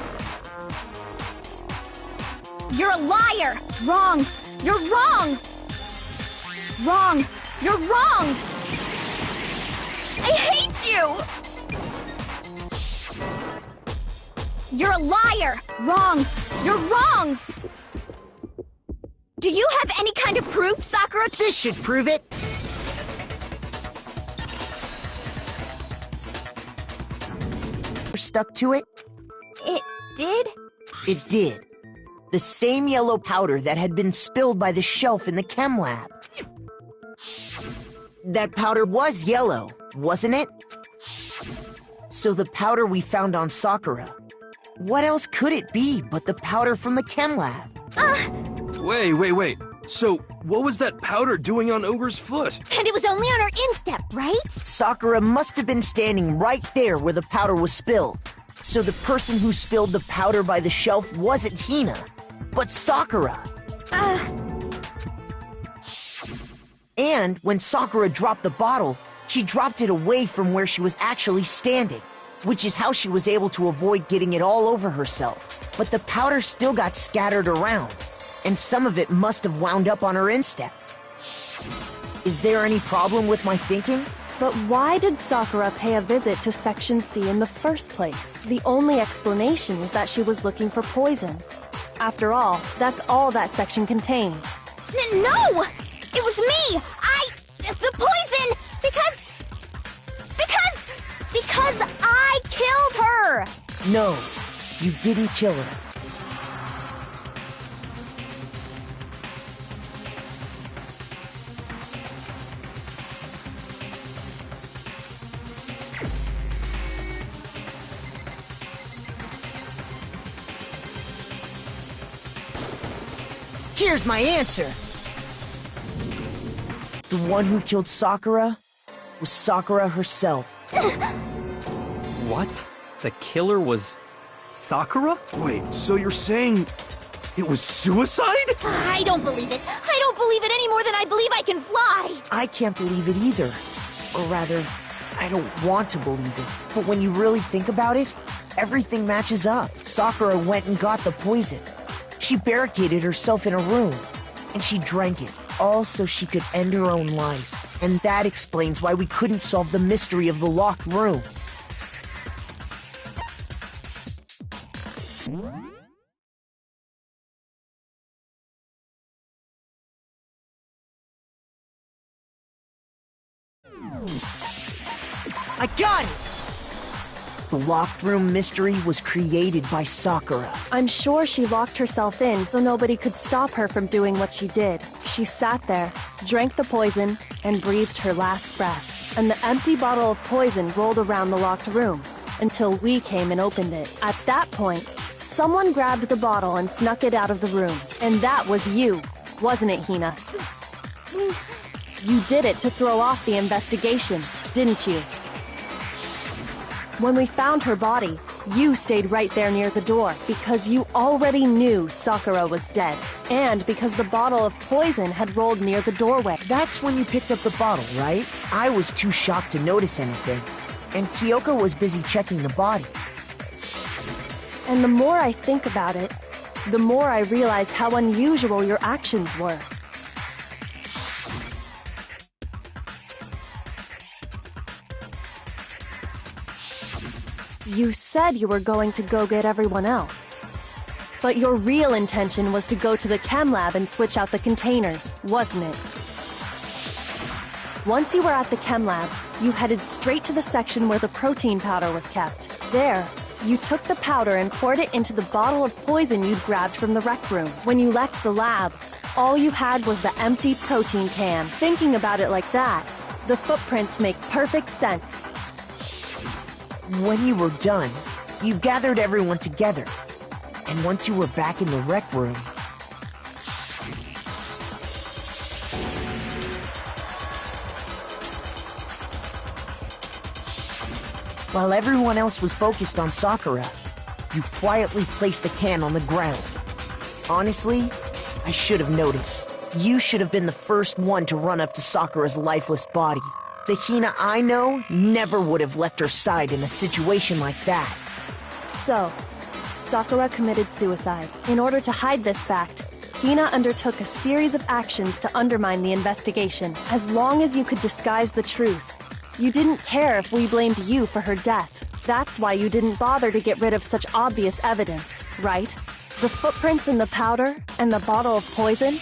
You're a liar! Wrong! You're wrong! Wrong! You're wrong! I hate you! You're a liar! Wrong! You're wrong! Do you have any kind kind of proof, Sakura? This should prove it. Stuck to it? It did? It did. The same yellow powder that had been spilled by the shelf in the chem lab. That powder was yellow, wasn't it? So the powder we found on Sakura. What else could it be but the powder from the chem lab? Wait. So, what was that powder doing on Ogre's foot? And it was only on her instep, right? Sakura must have been standing right there where the powder was spilled. So the person who spilled the powder by the shelf wasn't Hina, but Sakura. And when Sakura dropped the bottle, she dropped it away from where she was actually standing, which is how she was able to avoid getting it all over herself. But the powder still got scattered around, and some of it must have wound up on her instep. Is there any problem with my thinking? But why did Sakura pay a visit to Section C in the first place? The only explanation is that she was looking for poison. After all, that's all that section contained. No! It was me! The poison! Because I killed her! No, you didn't kill her. Here's my answer. The one who killed Sakura was Sakura herself. What? The killer was Sakura? Wait, so you're saying it was suicide? I don't believe it. I don't believe it any more than I believe I can fly. I can't believe it either. Or rather, I don't want to believe it. But when you really think about it, everything matches up. Sakura went and got the poison. She barricaded herself in a room, and she drank it, all so she could end her own life. And that explains why we couldn't solve the mystery of the locked room. I got it! The locked room mystery was created by Sakura. I'm sure she locked herself in so nobody could stop her from doing what she did. She sat there, drank the poison, and breathed her last breath. And the empty bottle of poison rolled around the locked room until we came and opened it. At that point, someone grabbed the bottle and snuck it out of the room. And that was you, wasn't it, Hina? You did it to throw off the investigation, didn't you? When we found her body, you stayed right there near the door because you already knew Sakura was dead, and because the bottle of poison had rolled near the doorway. That's when you picked up the bottle, right? I was too shocked to notice anything, and Kyoko was busy checking the body. And the more I think about it, the more I realize how unusual your actions were. You said you were going to go get everyone else. But your real intention was to go to the chem lab and switch out the containers, wasn't it? Once you were at the chem lab, you headed straight to the section where the protein powder was kept. There, you took the powder and poured it into the bottle of poison you'd grabbed from the rec room. When you left the lab, all you had was the empty protein can. Thinking about it like that, the footprints make perfect sense. When you were done, you gathered everyone together. And once you were back in the rec room... While everyone else was focused on Sakura, you quietly placed the can on the ground. Honestly, I should have noticed. You should have been the first one to run up to Sakura's lifeless body. The Hina I know never would have left her side in a situation like that. So, Sakura committed suicide. In order to hide this fact, Hina undertook a series of actions to undermine the investigation. As long as you could disguise the truth, you didn't care if we blamed you for her death. That's why you didn't bother to get rid of such obvious evidence, right? The footprints in the powder and the bottle of poison?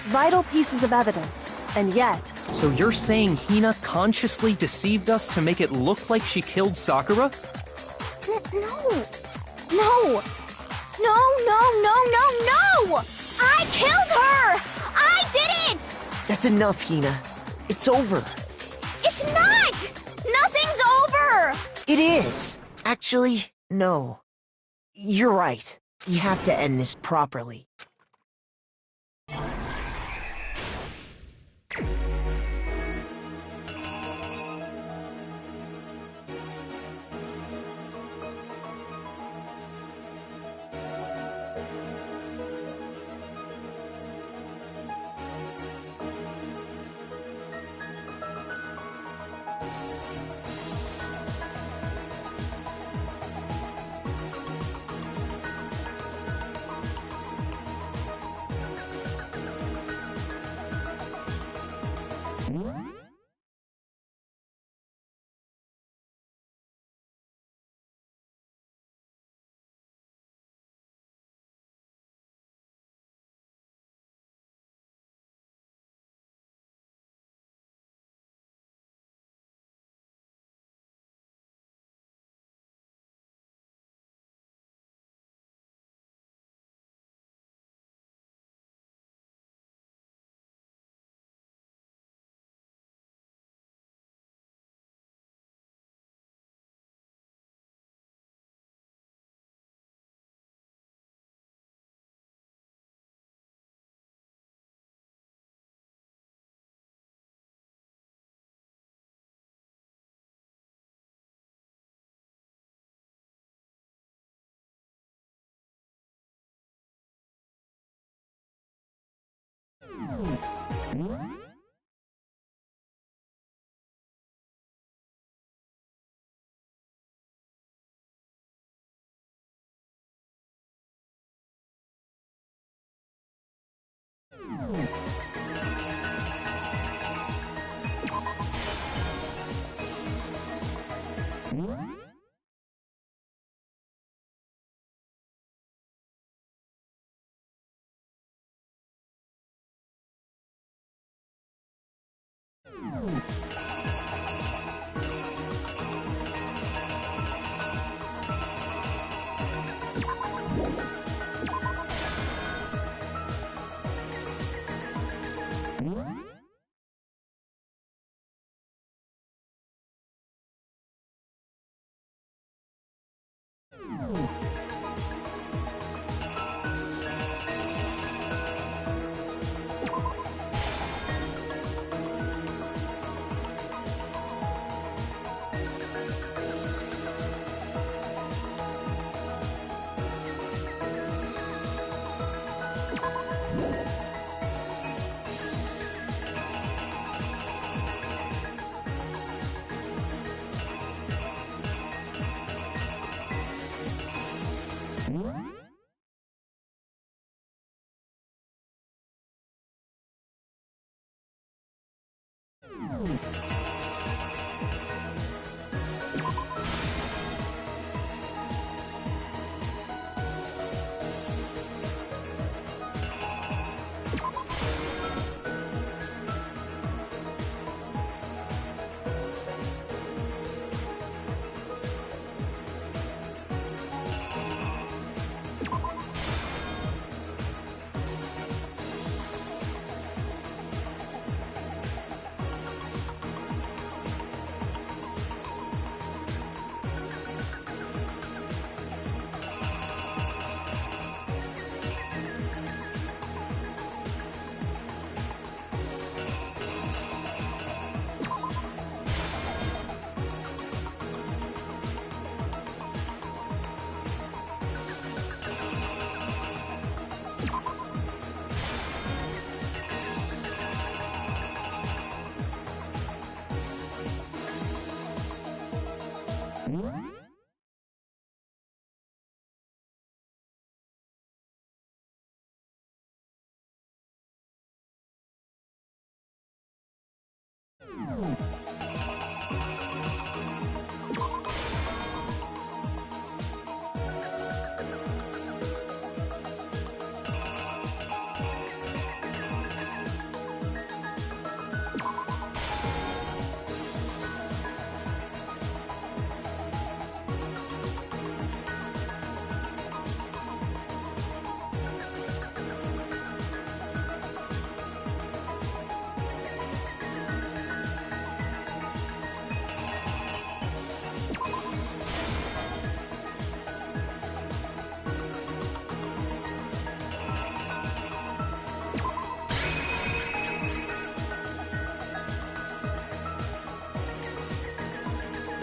Vital pieces of evidence, and yet... So you're saying Hina consciously deceived us to make it look like she killed Sakura? No! No! No, no, no, no, no! I killed her! I did it! That's enough, Hina. It's over. It's not! Nothing's over! It is. Actually, no. You're right. You have to end this properly.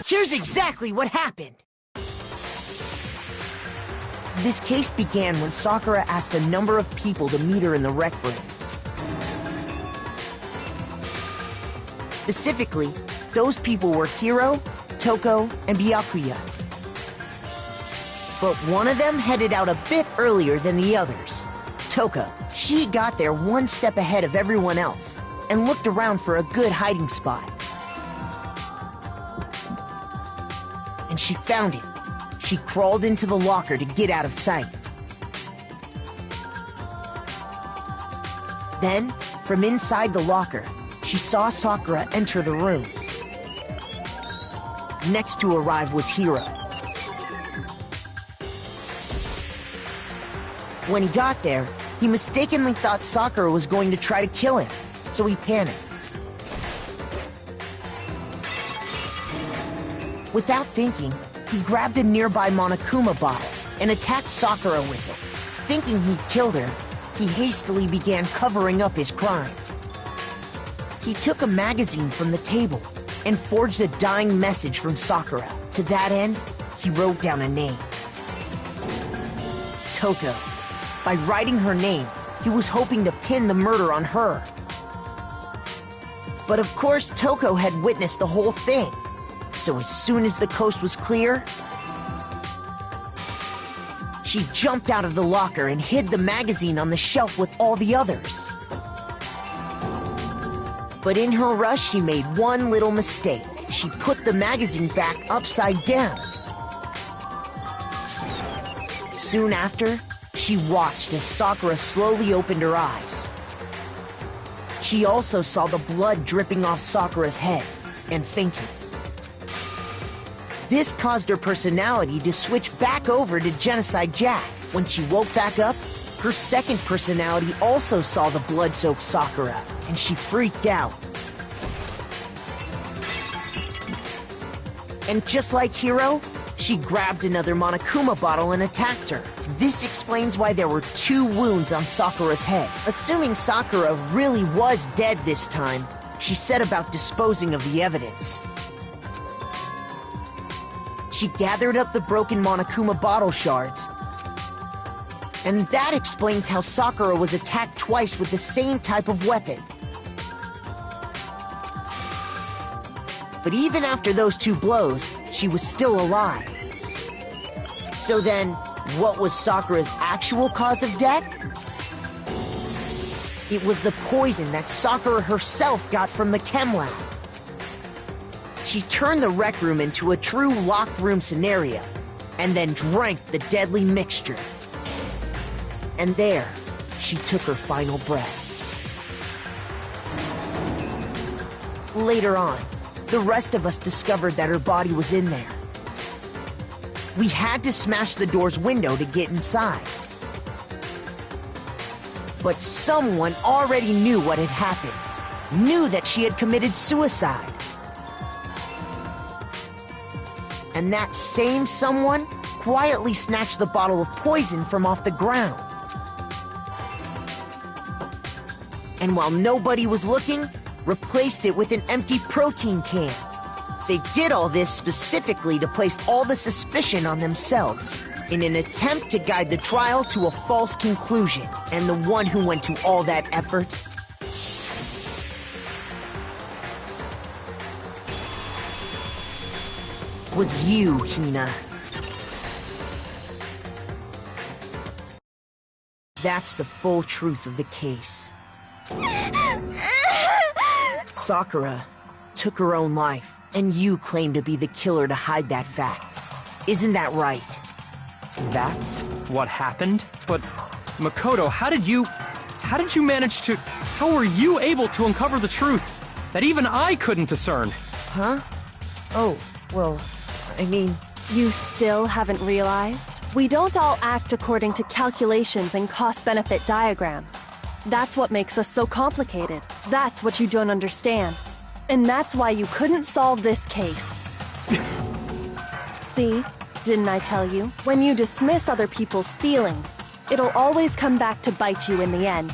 Here's exactly what happened. This case began when Sakura asked a number of people to meet her in the rec room. Specifically, those people were Hiro, Toko, and Byakuya. But one of them headed out a bit earlier than the others. Toko, she got there one step ahead of everyone else and looked around for a good hiding spot. And she found it. She crawled into the locker to get out of sight. Then, from inside the locker, she saw Sakura enter the room. Next to arrive was Hiro. When he got there, he mistakenly thought Sakura was going to try to kill him, so he panicked. Without thinking, he grabbed a nearby Monokuma bottle and attacked Sakura with it. Thinking he'd killed her, he hastily began covering up his crime. He took a magazine from the table and forged a dying message from Sakura. To that end, he wrote down a name. Toko. By writing her name, he was hoping to pin the murder on her. But of course, Toko had witnessed the whole thing. So as soon as the coast was clear, she jumped out of the locker and hid the magazine on the shelf with all the others. But in her rush, she made one little mistake. She put the magazine back upside down. Soon after, she watched as Sakura slowly opened her eyes. She also saw the blood dripping off Sakura's head and fainted. This caused her personality to switch back over to Genocide Jack. When she woke back up, her second personality also saw the blood-soaked Sakura, and she freaked out. And just like Hiro, she grabbed another Monokuma bottle and attacked her. This explains why there were 2 wounds on Sakura's head. Assuming Sakura really was dead this time, she set about disposing of the evidence. She gathered up the broken Monokuma bottle shards. And that explains how Sakura was attacked twice with the same type of weapon. But even after those 2 blows, she was still alive. So then, what was Sakura's actual cause of death? It was the poison that Sakura herself got from the chem lab. She turned the rec room into a true locked room scenario, and then drank the deadly mixture. And there, she took her final breath. Later on, the rest of us discovered that her body was in there. We had to smash the door's window to get inside. But someone already knew what had happened, knew that she had committed suicide. And that same someone quietly snatched the bottle of poison from off the ground. And while nobody was looking, replaced it with an empty protein can. They did all this specifically to place all the suspicion on themselves, in an attempt to guide the trial to a false conclusion. And the one who went to all that effort was you, Hina. That's the full truth of the case. Sakura took her own life, and you claim to be the killer to hide that fact. Isn't that right? That's what happened? But, Makoto, how did you manage to... How were you able to uncover the truth that even I couldn't discern? Huh? Oh, well, I mean... You still haven't realized? We don't all act according to calculations and cost-benefit diagrams. That's what makes us so complicated. That's what you don't understand. And that's why you couldn't solve this case. See? Didn't I tell you? When you dismiss other people's feelings, it'll always come back to bite you in the end.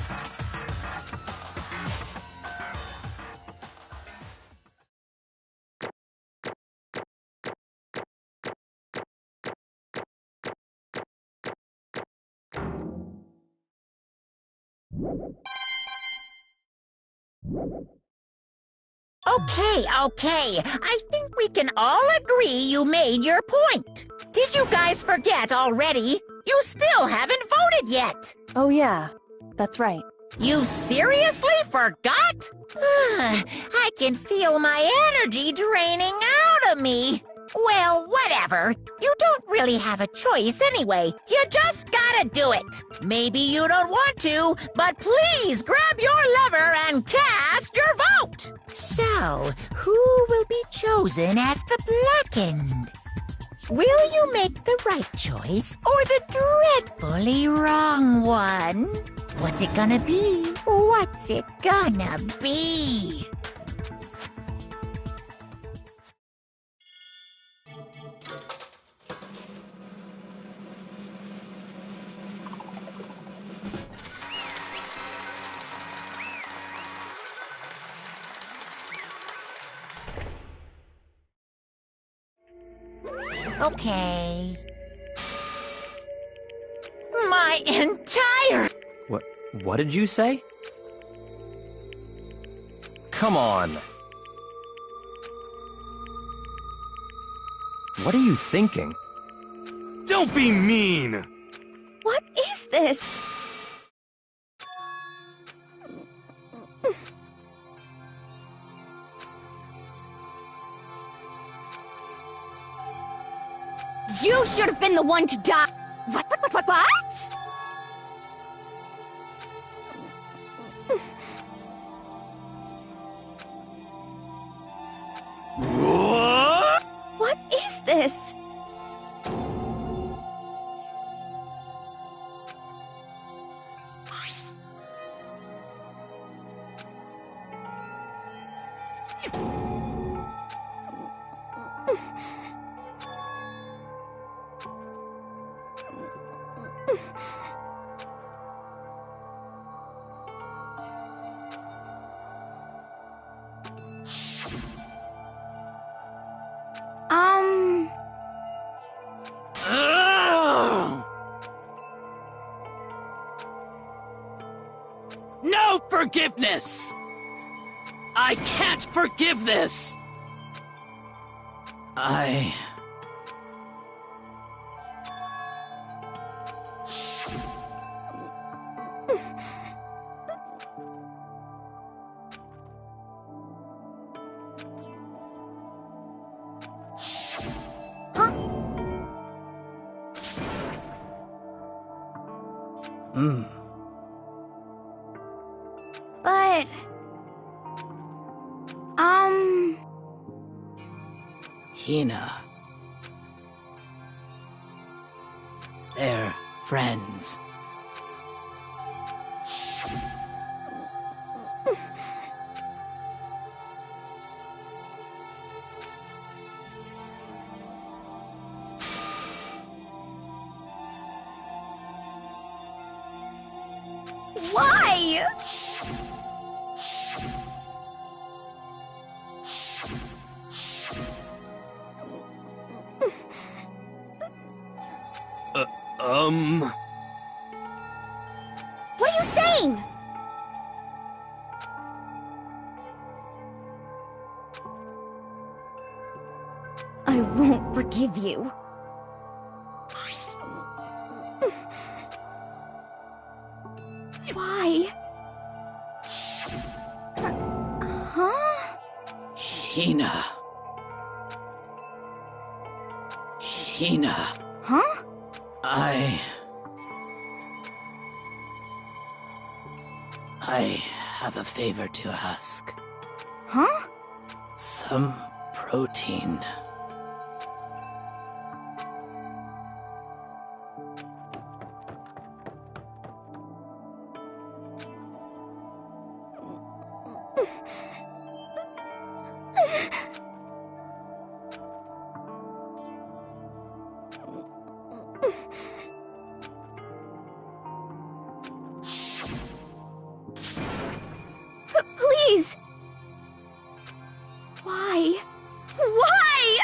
Okay. I think we can all agree you made your point. Did you guys forget already? You still haven't voted yet. Oh, yeah, that's right. You seriously forgot? I can feel my energy draining out of me. Well, whatever. You don't really have a choice anyway. You just gotta do it. Maybe you don't want to, but please grab your lever and cast your vote. So, who will be chosen as the blackened? Will you make the right choice or the dreadfully wrong one? What's it gonna be? What's it gonna be? Okay. My entire... What did you say? Come on. What are you thinking? Don't be mean! What is this? You should have been the one to die. What? What? What is this? No forgiveness! I can't forgive this! But... Hina. They're friends. Why? What are you saying? I won't forgive you. Why? Huh? Hina. Huh? I have a favor to ask. Huh? Some protein. Please! Why? Why?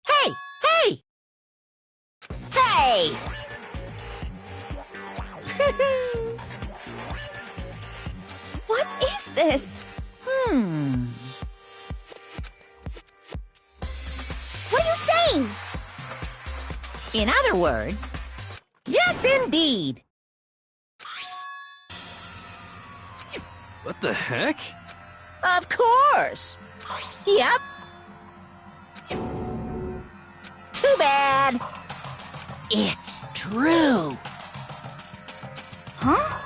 Hey! Hey! Hey! What is this? What are you saying? In other words, yes, indeed. What the heck? Of course. Yep. Too bad. It's true. Huh?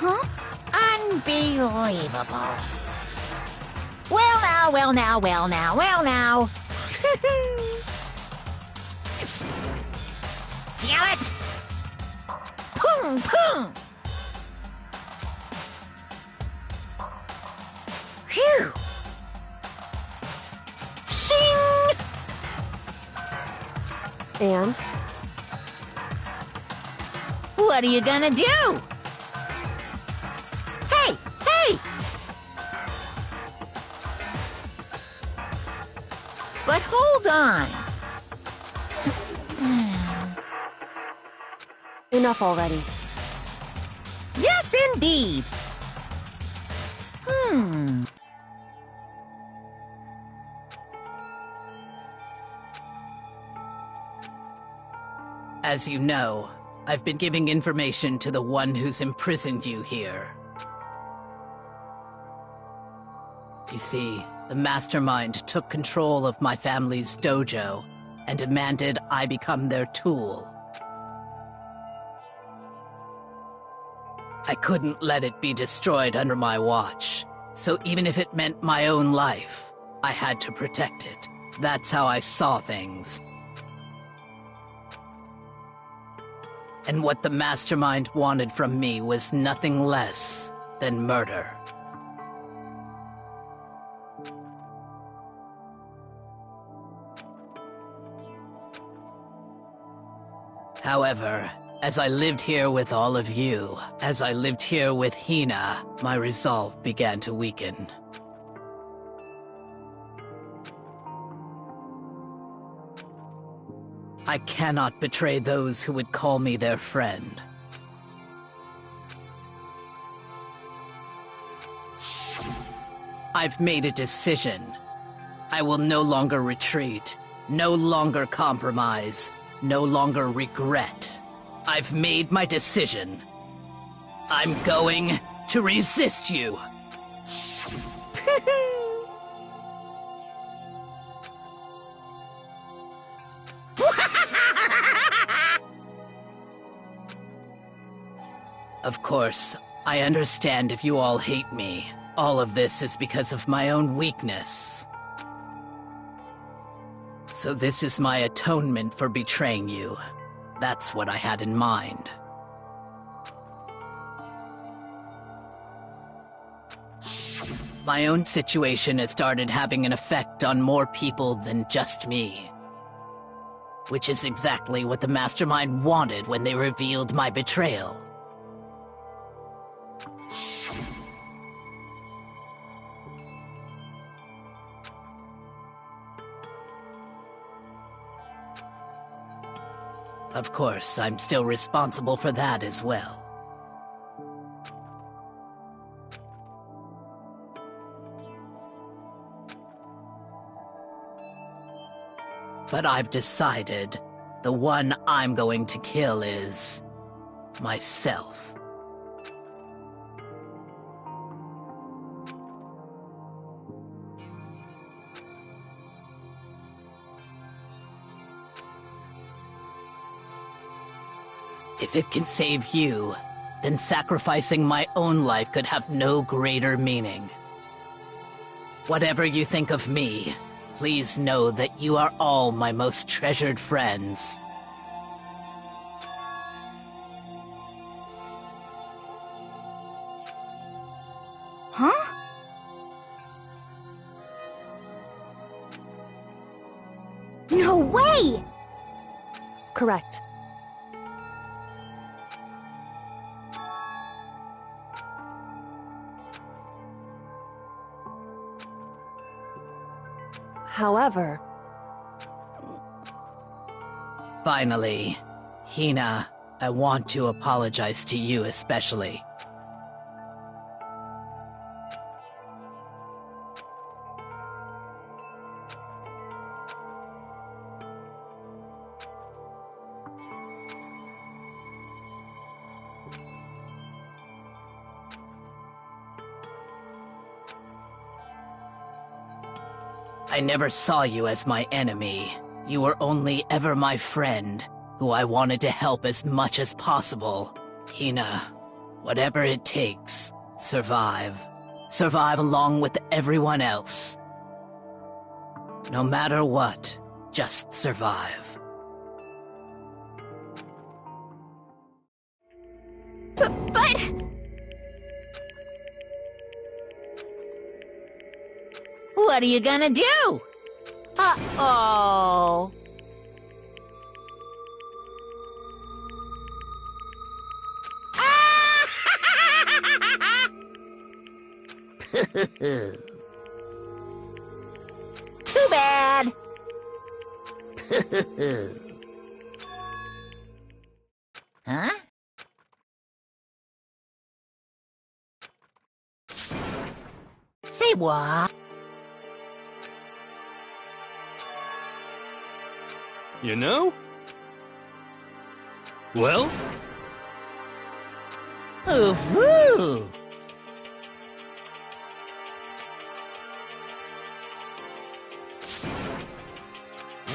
Huh? Unbelievable. Well now, well now, well now, well now. Damn it! Pung, pung! Phew! Shing! And? What are you gonna do? Hey! Hey! But hold on. Enough already. Yes, indeed. As you know, I've been giving information to the one who's imprisoned you here. You see, the mastermind took control of my family's dojo and demanded I become their tool. I couldn't let it be destroyed under my watch, so even if it meant my own life, I had to protect it. That's how I saw things. And what the mastermind wanted from me was nothing less than murder. However, as I lived here with all of you, as I lived here with Hina, my resolve began to weaken. I cannot betray those who would call me their friend. I've made a decision. I will no longer retreat, no longer compromise, no longer regret. I've made my decision. I'm going to resist you. Of course, I understand if you all hate me. All of this is because of my own weakness. So this is my atonement for betraying you. That's what I had in mind. My own situation has started having an effect on more people than just me. Which is exactly what the mastermind wanted when they revealed my betrayal. Of course, I'm still responsible for that as well. But I've decided the one I'm going to kill is myself. If it can save you, then sacrificing my own life could have no greater meaning. Whatever you think of me, please know that you are all my most treasured friends. Huh? No way! Correct. However, Finally, Hina, I want to apologize to you especially. I never saw you as my enemy. You were only ever my friend, who I wanted to help as much as possible. Hina, whatever it takes, survive. Survive along with everyone else. No matter what, just survive. But... What are you gonna do? Uh-oh. Too bad. Huh? Say what? You know? Well? Ooh-hoo.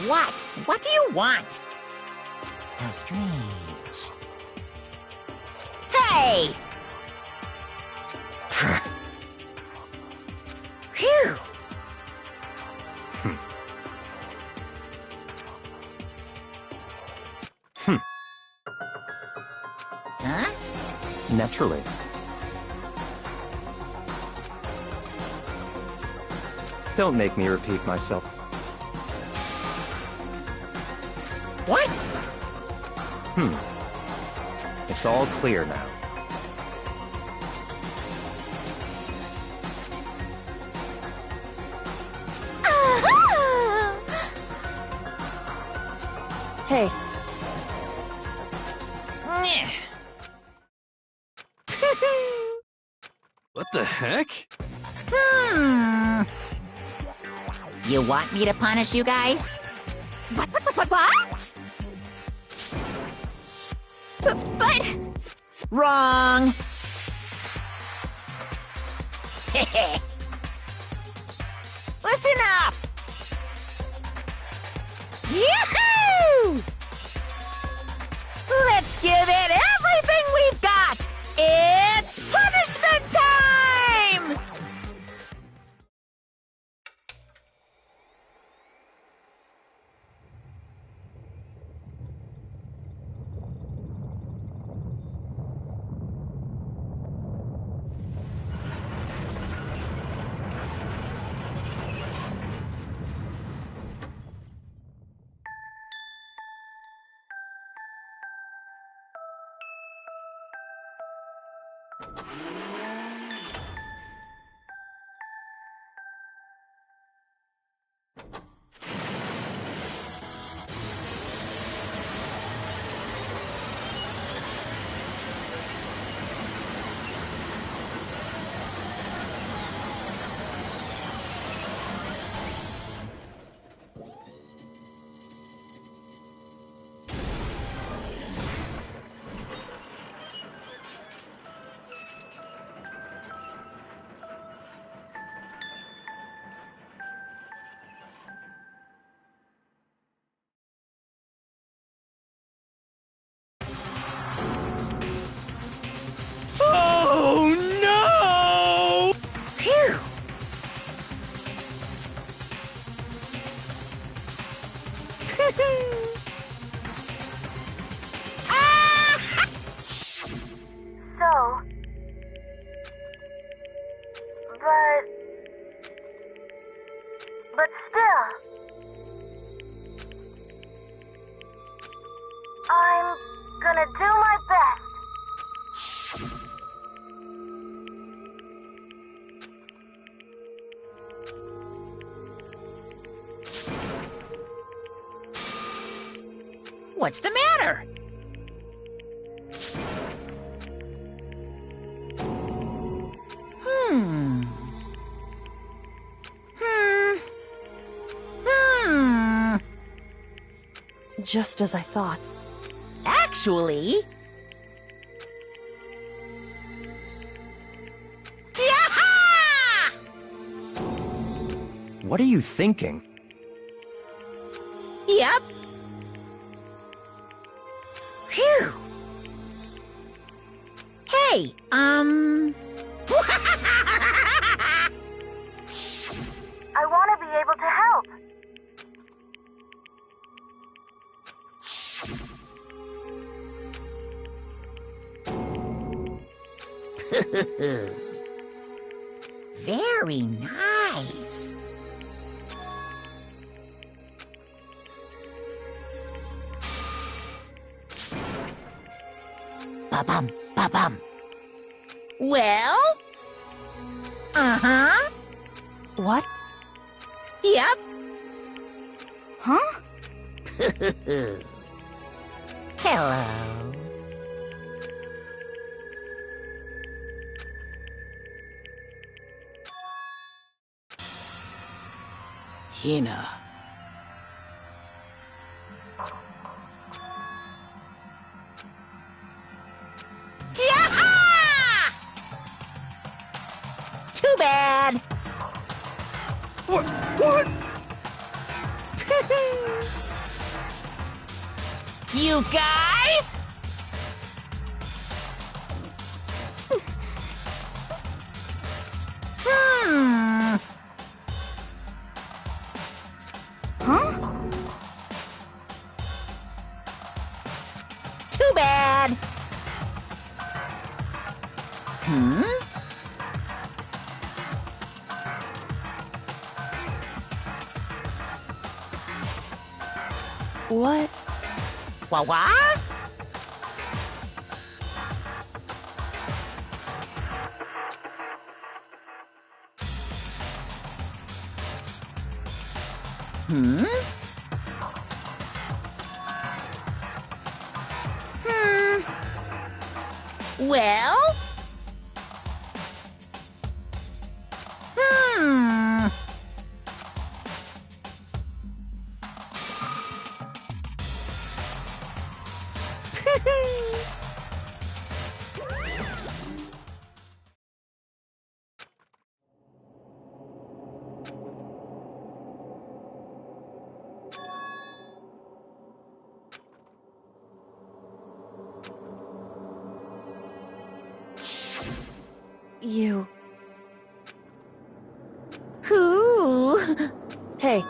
What? What do you want? How strange. Hey! Phew! Huh? Naturally. Don't make me repeat myself. What? It's all clear now. hey, What the heck? You want me to punish you guys? What? But... Wrong! Listen up! Yahoo! Let's give it everything we've got! It's punishment time! Oh no! Phew! So... But still... I'm gonna do my best. What's the matter? Just as I thought. Actually... What are you thinking? Yep. Phew. Hey, I want to be able to help. Very nice. Ba-bum, ba-bum. Well? Uh-huh. What? Yep. Huh? Hello. Hina. Too bad. What? What? You guys? Huh? Too bad. What? What? Well? You. Who? Hey.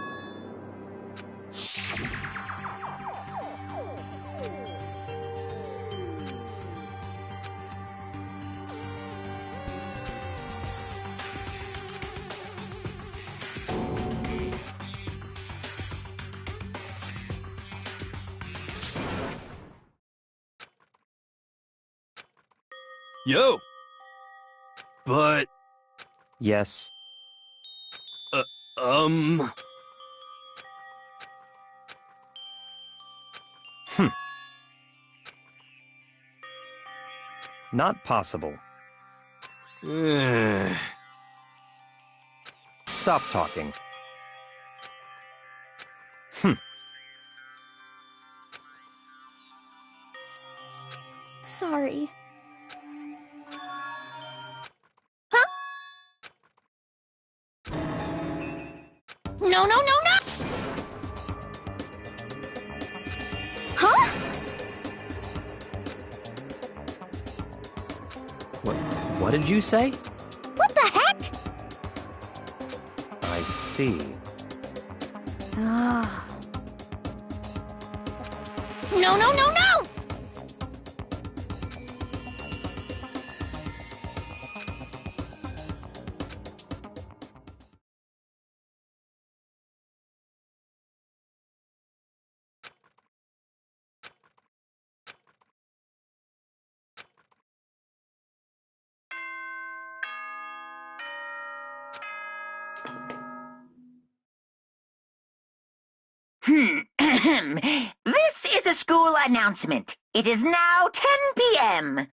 Yo. But, Yes. um... Not possible. eh. Stop talking. Sorry. No, no, no, no! Huh? What did you say? What the heck? I see. Ah. No, no, no, no! This is is a school announcement. It is now 10 p.m.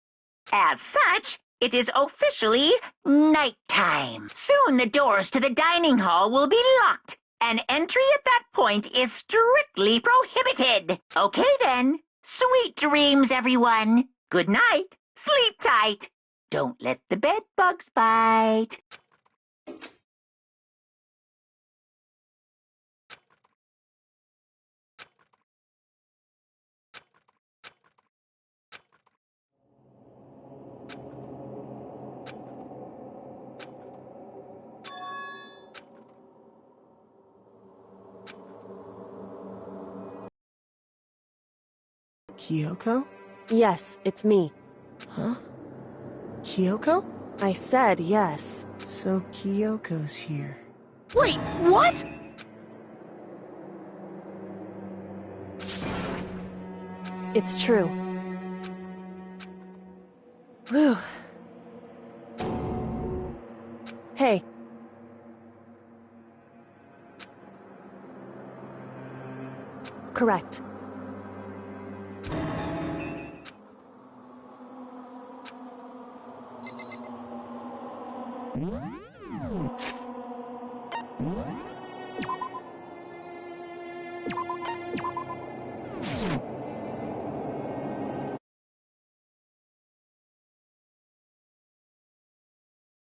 As such, it is officially nighttime. Soon the doors to the dining hall will be locked, and entry at that point is strictly prohibited. Okay then. Sweet dreams, everyone. Good night. Sleep tight. Don't let the bed bugs bite. Kyoko? Yes, it's me. Huh? Kyoko? I said yes. So Kyoko's here. Wait, what? It's true. Whew. Hey. Correct.